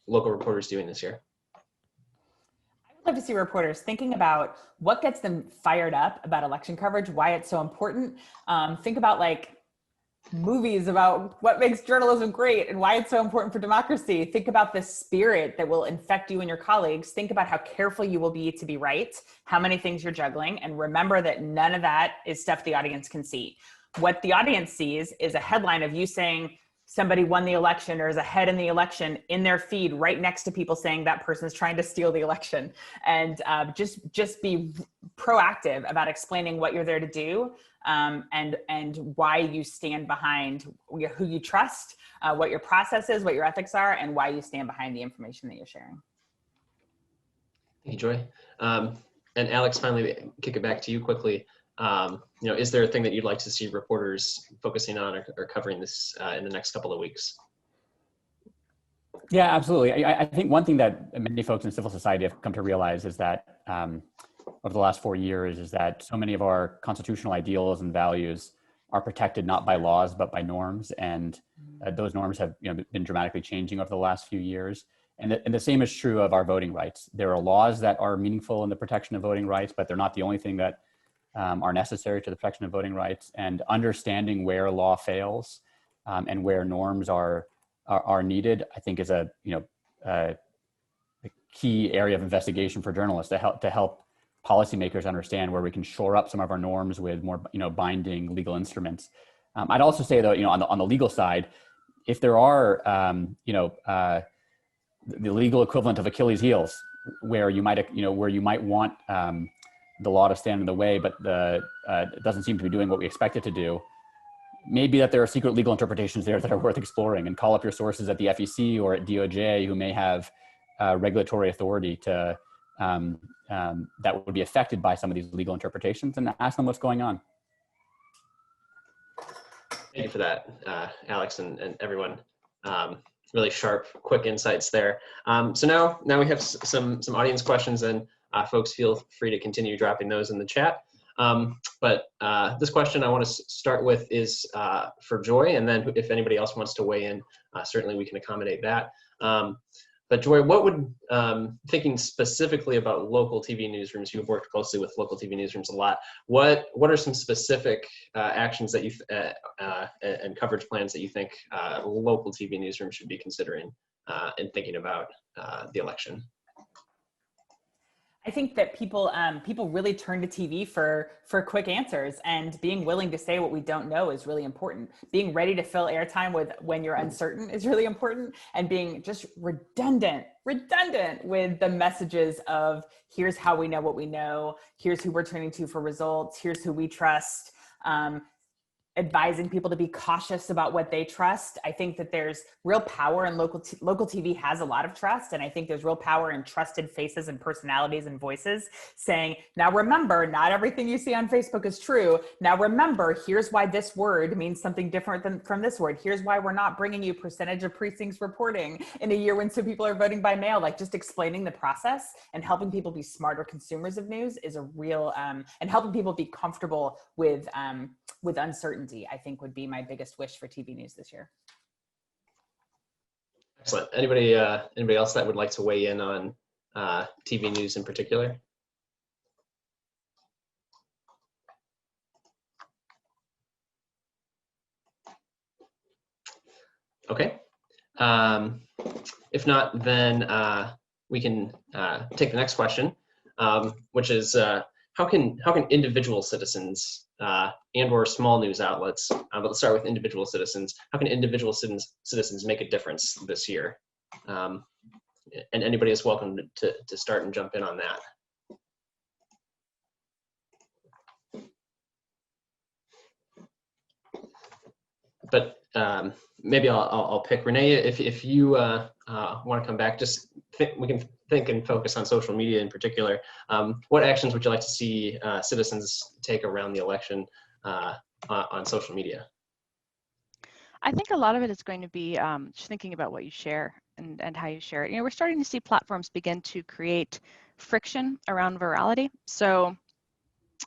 local reporters doing this year? I would love to see reporters thinking about what gets them fired up about election coverage, why it's so important. Think about movies about what makes journalism great and why it's so important for democracy. Think about the spirit that will infect you and your colleagues. Think about how careful you will be to be right, how many things you're juggling, and remember that none of that is stuff the audience can see. What the audience sees is a headline of you saying somebody won the election or is ahead in the election in their feed right next to people saying that person is trying to steal the election. And just be proactive about explaining what you're there to do, and why you stand behind who you trust, what your process is, what your ethics are, and why you stand behind the information that you're sharing. Thank you, Joy. And Alex, finally, kick it back to you quickly. Is there a thing that you'd like to see reporters focusing on or covering this in the next couple of weeks? Yeah, absolutely. I think one thing that many folks in civil society have come to realize is that over the last 4 years is that so many of our constitutional ideals and values are protected not by laws, but by norms. And those norms have been dramatically changing over the last few years. And the same is true of our voting rights. There are laws that are meaningful in the protection of voting rights, but they're not the only thing that are necessary to the protection of voting rights. And understanding where law fails and where norms are needed, I think is a key area of investigation for journalists to help policymakers understand where we can shore up some of our norms with more binding legal instruments. I'd also say though, on the legal side, if there are the legal equivalent of Achilles' heels, where you might want the law to stand in the way, but it doesn't seem to be doing what we expect it to do, maybe that there are secret legal interpretations there that are worth exploring, and call up your sources at the FEC or at DOJ who may have regulatory authority to that would be affected by some of these legal interpretations, and ask them what's going on. Thank you for that, Alex and everyone. Really sharp, quick insights there. So now we have some audience questions, and folks feel free to continue dropping those in the chat. But this question I want to start with is for Joy, and then if anybody else wants to weigh in, certainly we can accommodate that. But Joy, what would, thinking specifically about local TV newsrooms, you've worked closely with local TV newsrooms a lot, what are some specific actions that you and coverage plans that you think local TV newsrooms should be considering in thinking about the election? I think that people really turn to TV for quick answers, and being willing to say what we don't know is really important. Being ready to fill airtime when you're uncertain is really important, and being just redundant with the messages of here's how we know what we know, here's who we're turning to for results, here's who we trust. Advising people to be cautious about what they trust. I think that there's real power in local TV has a lot of trust. And I think there's real power in trusted faces and personalities and voices saying, now remember, not everything you see on Facebook is true. Now remember, here's why this word means something different from this word. Here's why we're not bringing you percentage of precincts reporting in a year when some people are voting by mail. Like, just explaining the process and helping people be smarter consumers of news is a real, and helping people be comfortable with uncertainty, I think, would be my biggest wish for TV news this year. Excellent. Anybody else that would like to weigh in on TV news in particular? Okay. If not, then we can take the next question, which is how can individual citizens and or small news outlets, but let's start with individual citizens, how can individual citizens make a difference this year? And anybody is welcome to start and jump in on that. But maybe I'll pick Renee. If you want to come back, we can think and focus on social media in particular. What actions would you like to see citizens take around the election on social media? I think a lot of it is going to be just thinking about what you share and how you share it. We're starting to see platforms begin to create friction around virality. So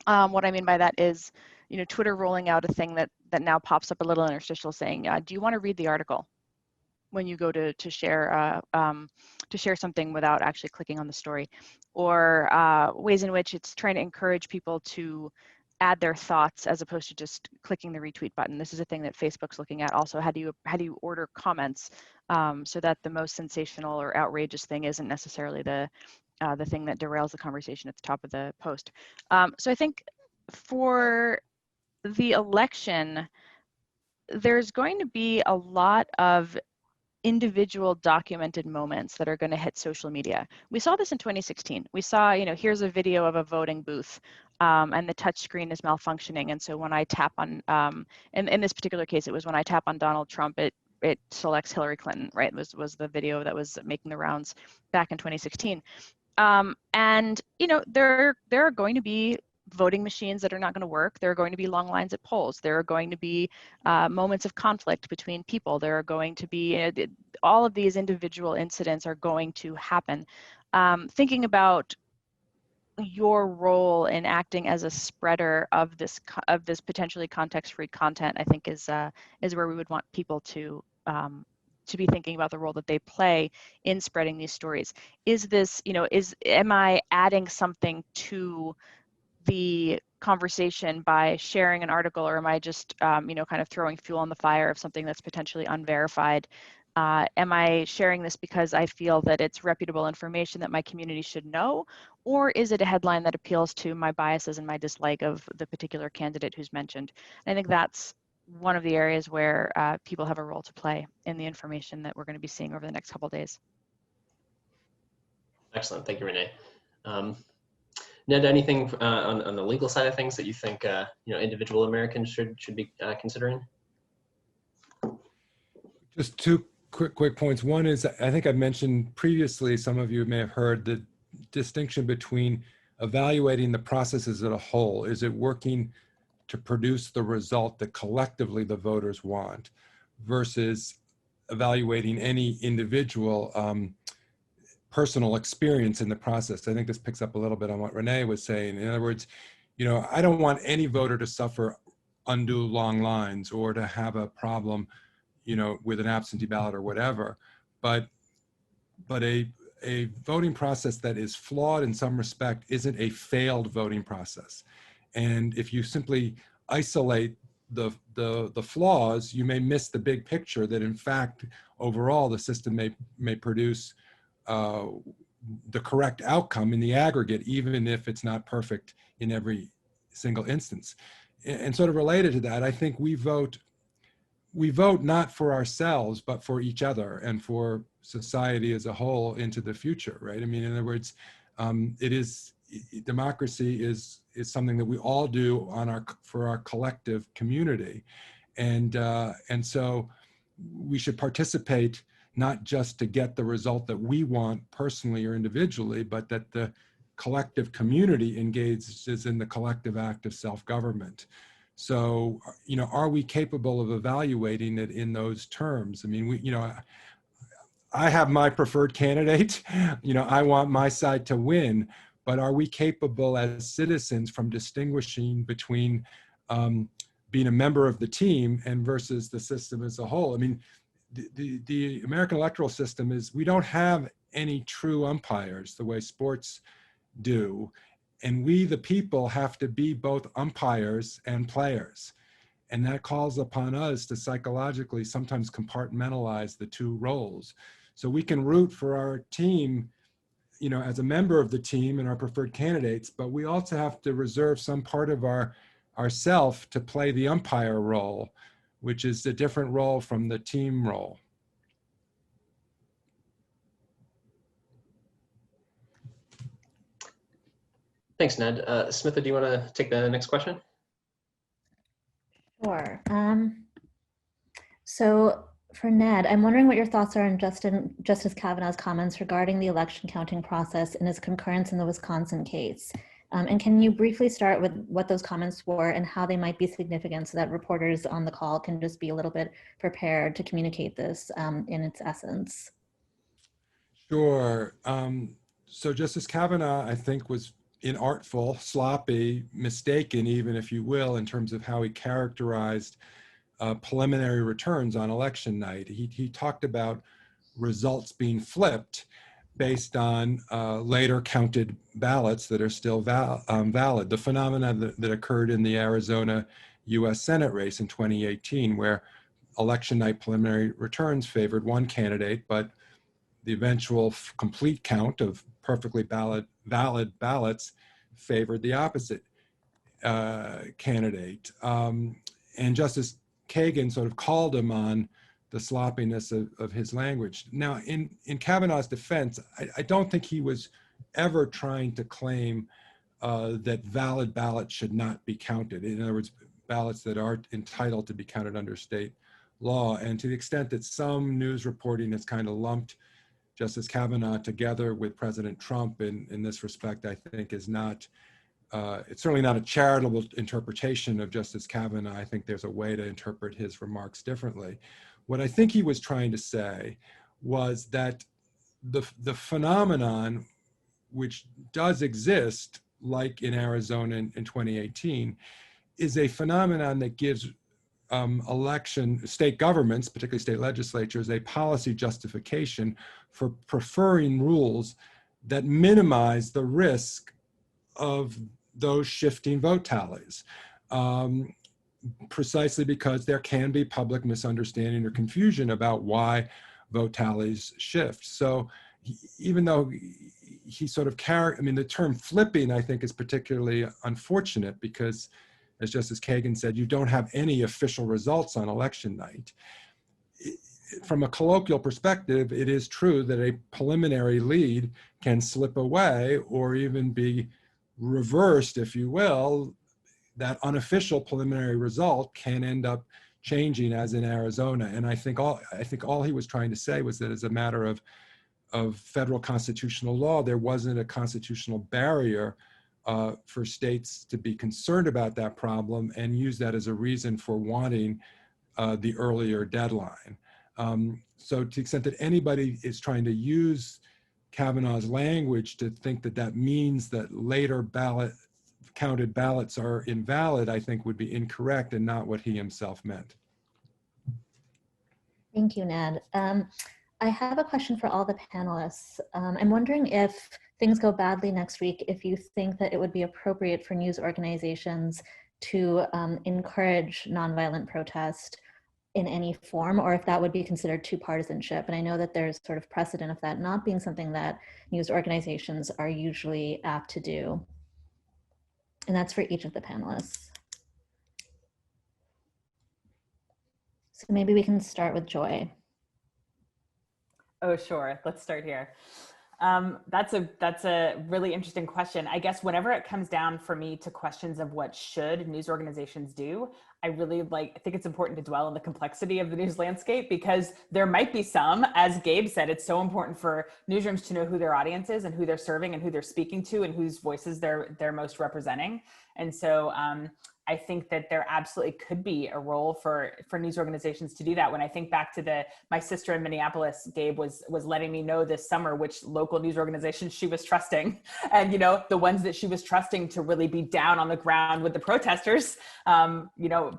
what I mean by that is, Twitter rolling out a thing that now pops up a little interstitial saying, do you want to read the article when you go to share something without actually clicking on the story, or ways in which it's trying to encourage people to add their thoughts as opposed to just clicking the retweet button. This is a thing that Facebook's looking at also. How do you order comments so that the most sensational or outrageous thing isn't necessarily the thing that derails the conversation at the top of the post. So I think for the election, there's going to be a lot of individual documented moments that are going to hit social media. We saw this in 2016. We saw, here's a video of a voting booth and the touch screen is malfunctioning. And so when I tap on, in this particular case, it was when I tap on Donald Trump, it selects Hillary Clinton, right? It was the video that was making the rounds back in 2016. And, there are going to be voting machines that are not going to work. There are going to be long lines at polls. There are going to be moments of conflict between people. There are going to be, all of these individual incidents are going to happen. Thinking about your role in acting as a spreader of this potentially context-free content, I think, is where we would want people to be thinking about the role that they play in spreading these stories. Is this, am I adding something to the conversation by sharing an article, or am I just, kind of throwing fuel on the fire of something that's potentially unverified? Am I sharing this because I feel that it's reputable information that my community should know? Or is it a headline that appeals to my biases and my dislike of the particular candidate who's mentioned? And I think that's one of the areas where people have a role to play in the information that we're going to be seeing over the next couple of days. Excellent. Thank you, Renee. Ned, anything on the legal side of things that you think individual Americans should be considering? Just two quick points. One is, I think I've mentioned previously, some of you may have heard the distinction between evaluating the process as a whole. Is it working to produce the result that collectively the voters want, versus evaluating any individual personal experience in the process. I think this picks up a little bit on what Renee was saying. In other words, I don't want any voter to suffer undue long lines or to have a problem with an absentee ballot or whatever, but a voting process that is flawed in some respect isn't a failed voting process. And if you simply isolate the flaws, you may miss the big picture that in fact, overall, the system may produce the correct outcome in the aggregate, even if it's not perfect in every single instance. And sort of related to that, I think we vote not for ourselves, but for each other and for society as a whole into the future, right? I mean, in other words, democracy is something that we all do for our collective community. And so we should participate not just to get the result that we want personally or individually, but that the collective community engages in the collective act of self-government. So, are we capable of evaluating it in those terms? I mean, I have my preferred candidate, I want my side to win, but are we capable as citizens from distinguishing between being a member of the team and versus the system as a whole? I mean, the American electoral system is, we don't have any true umpires the way sports do. And we, the people, have to be both umpires and players. And that calls upon us to psychologically sometimes compartmentalize the two roles. So we can root for our team, as a member of the team and our preferred candidates, but we also have to reserve some part of ourself to play the umpire role, which is a different role from the team role. Thanks, Ned. Smitha, do you want to take the next question? Sure. So for Ned, I'm wondering what your thoughts are on Justice Kavanaugh's comments regarding the election counting process and his concurrence in the Wisconsin case. And can you briefly start with what those comments were and how they might be significant so that reporters on the call can just be a little bit prepared to communicate this in its essence? Sure. So Justice Kavanaugh, I think, was inartful, sloppy, mistaken, even, if you will, in terms of how he characterized preliminary returns on election night. He talked about results being flipped based on later counted ballots that are still valid. The phenomena that occurred in the Arizona U.S. Senate race in 2018, where election night preliminary returns favored one candidate, but the eventual complete count of perfectly valid ballots favored the opposite candidate. And Justice Kagan sort of called him on the sloppiness of his language. Now, in Kavanaugh's defense, I don't think he was ever trying to claim that valid ballots should not be counted. In other words, ballots that are entitled to be counted under state law. And to the extent that some news reporting has kind of lumped Justice Kavanaugh together with President Trump in this respect, I think is not, it's certainly not a charitable interpretation of Justice Kavanaugh. I think there's a way to interpret his remarks differently. What I think he was trying to say was that the phenomenon, which does exist like in Arizona in 2018, is a phenomenon that gives state governments, particularly state legislatures, a policy justification for preferring rules that minimize the risk of those shifting vote tallies, precisely because there can be public misunderstanding or confusion about why vote tallies shift. So even though he sort of the term flipping, I think, is particularly unfortunate because, as Justice Kagan said, you don't have any official results on election night. From a colloquial perspective, it is true that a preliminary lead can slip away or even be reversed, if you will. That unofficial preliminary result can end up changing, as in Arizona. And I think all he was trying to say was that as a matter of federal constitutional law, there wasn't a constitutional barrier for states to be concerned about that problem and use that as a reason for wanting the earlier deadline. So to the extent that anybody is trying to use Kavanaugh's language to think that that means that later counted ballots are invalid, I think would be incorrect and not what he himself meant. Thank you, Ned. I have a question for all the panelists. I'm wondering if things go badly next week, if you think that it would be appropriate for news organizations to encourage nonviolent protest in any form, or if that would be considered too partisanship. And I know that there's sort of precedent of that not being something that news organizations are usually apt to do. And that's for each of the panelists. So maybe we can start with Joy. Oh, sure. Let's start here. That's a really interesting question. I guess whenever it comes down for me to questions of what should news organizations do, I think it's important to dwell on the complexity of the news landscape, because there might be some, as Gabe said, it's so important for newsrooms to know who their audience is and who they're serving and who they're speaking to and whose voices they're most representing. And so I think that there absolutely could be a role for news organizations to do that. When I think back to my sister in Minneapolis, Gabe was letting me know this summer which local news organizations she was trusting. And, the ones that she was trusting to really be down on the ground with the protesters,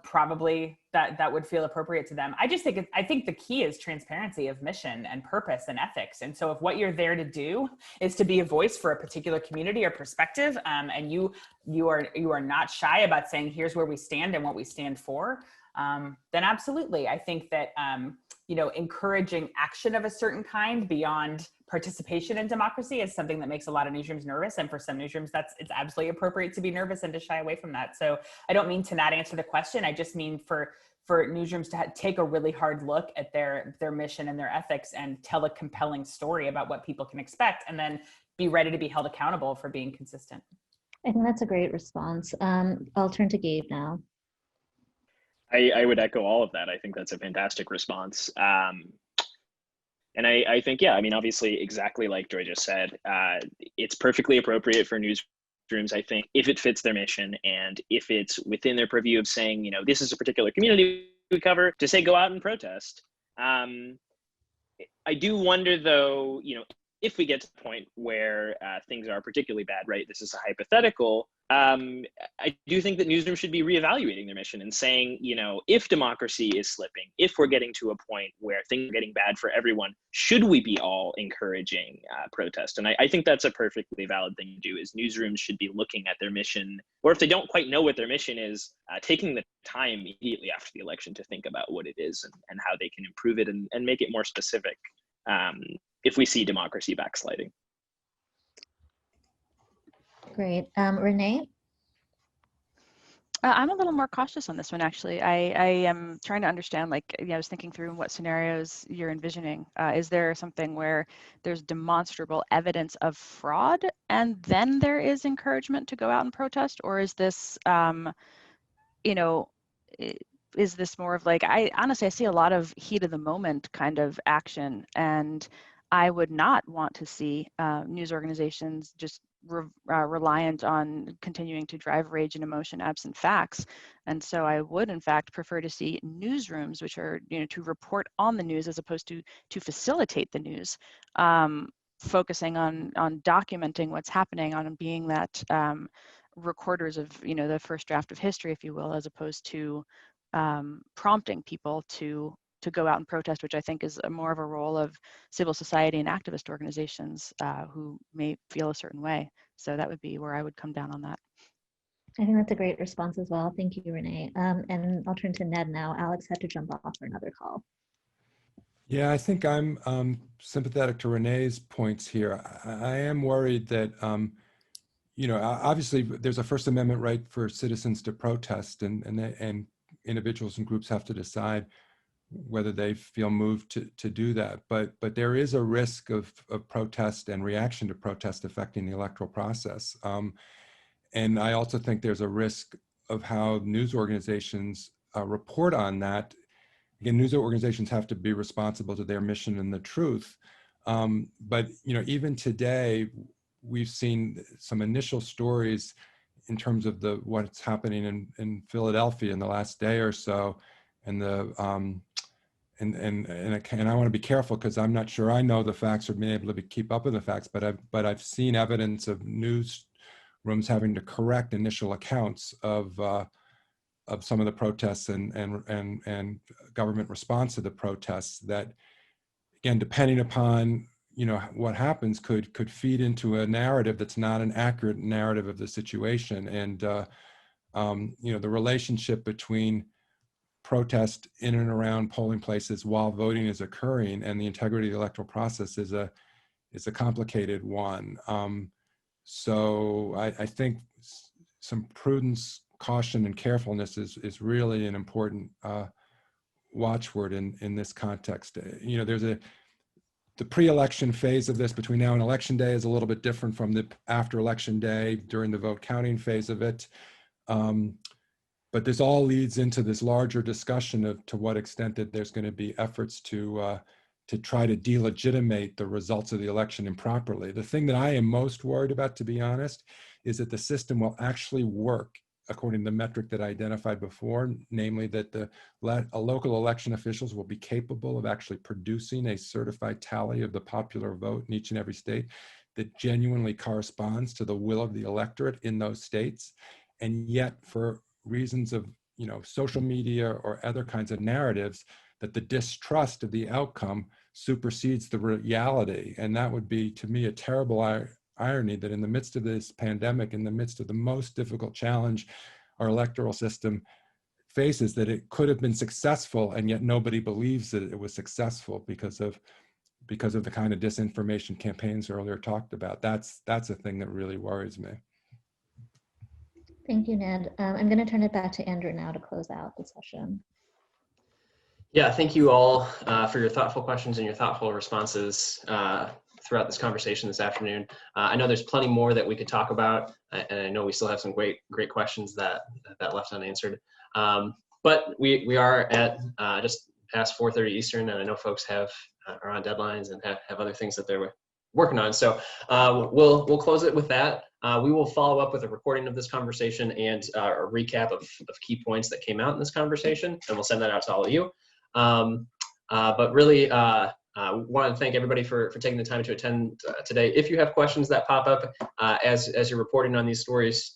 probably that would feel appropriate to them. I think the key is transparency of mission and purpose and ethics. And so if what you're there to do is to be a voice for a particular community or perspective, and you are not shy about saying, here's where we stand and what we stand for, then absolutely. I think that, encouraging action of a certain kind beyond participation in democracy is something that makes a lot of newsrooms nervous. And for some newsrooms, it's absolutely appropriate to be nervous and to shy away from that. So I don't mean to not answer the question. I just mean for newsrooms to take a really hard look at their mission and their ethics and tell a compelling story about what people can expect, and then be ready to be held accountable for being consistent. I think that's a great response. I'll turn to Gabe now. I would echo all of that. I think that's a fantastic response. And I think, obviously, exactly like Joy just said, it's perfectly appropriate for newsrooms, I think, if it fits their mission and if it's within their purview of saying, this is a particular community we cover, to say, go out and protest. I do wonder, though, if we get to the point where things are particularly bad, right? This is a hypothetical. I do think that newsrooms should be reevaluating their mission and saying, if democracy is slipping, if we're getting to a point where things are getting bad for everyone, should we be all encouraging protest? And I think that's a perfectly valid thing to do, is newsrooms should be looking at their mission, or if they don't quite know what their mission is, taking the time immediately after the election to think about what it is and how they can improve it and make it more specific. If we see democracy backsliding. Great. Renee? I'm a little more cautious on this one, actually. I am trying to understand, I was thinking through what scenarios you're envisioning. Is there something where there's demonstrable evidence of fraud and then there is encouragement to go out and protest? Or is this, is this more of I honestly see a lot of heat of the moment kind of action, and I would not want to see news organizations just reliant on continuing to drive rage and emotion absent facts. And so I would, in fact, prefer to see newsrooms, which are, to report on the news as opposed to facilitate the news, focusing on documenting what's happening, on being that recorders of, you know, the first draft of history, if you will, as opposed to prompting people to go out and protest, which I think is more of a role of civil society and activist organizations who may feel a certain way. So that would be where I would come down on that. I think that's a great response as well. Thank you, Renee. And I'll turn to Ned now. Alex had to jump off for another call. Yeah, I think I'm sympathetic to Renee's points here. I am worried that, you know, obviously there's a First Amendment right for citizens to protest, and individuals and groups have to decide whether they feel moved to do that. But there is a risk of protest and reaction to protest affecting the electoral process. And I also think there's a risk of how news organizations report on that. Again, news organizations have to be responsible to their mission and the truth. But, you know, even today, we've seen some initial stories in terms of what's happening in Philadelphia in the last day or so, and and I want to be careful because I'm not sure I know the facts or being able to keep up with the facts, but I've seen evidence of newsrooms having to correct initial accounts of some of the protests and government response to the protests that, again, depending upon, you know, what happens, could feed into a narrative that's not an accurate narrative of the situation. And you know, the relationship between protest in and around polling places while voting is occurring and the integrity of the electoral process is a complicated one. So I think some prudence, caution, and carefulness is really an important watchword in this context. You know, there's the pre-election phase of this between now and election day is a little bit different from the after election day during the vote counting phase of it. But this all leads into this larger discussion of to what extent that there's going to be efforts to try to delegitimate the results of the election improperly. The thing that I am most worried about, to be honest, is that the system will actually work according to the metric that I identified before, namely that local election officials will be capable of actually producing a certified tally of the popular vote in each and every state that genuinely corresponds to the will of the electorate in those states. And yet, for reasons of, you know, social media or other kinds of narratives, that the distrust of the outcome supersedes the reality. And that would be, to me, a terrible irony that in the midst of this pandemic, in the midst of the most difficult challenge our electoral system faces, that it could have been successful, and yet nobody believes that it was successful because of the kind of disinformation campaigns earlier talked about. That's a thing that really worries me. Thank you, Ned. I'm going to turn it back to Andrew now to close out the session. Yeah, thank you all for your thoughtful questions and your thoughtful responses throughout this conversation this afternoon. I know there's plenty more that we could talk about, and I know we still have some great questions that left unanswered. But we are at just past 4:30 Eastern, and I know folks are on deadlines and have other things that they're working on. So we'll close it with that. We will follow up with a recording of this conversation and a recap of key points that came out in this conversation, and we'll send that out to all of you. But really, want to thank everybody for taking the time to attend today. If you have questions that pop up as you're reporting on these stories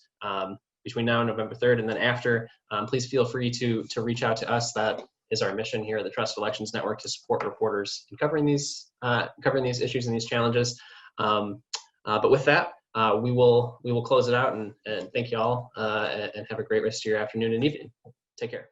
between now and November 3rd and then after, please feel free to reach out to us. That is our mission here at the Trust Elections Network, to support reporters in covering these issues and these challenges. But with that, we will close it out, and thank you all, and have a great rest of your afternoon and evening. Take care.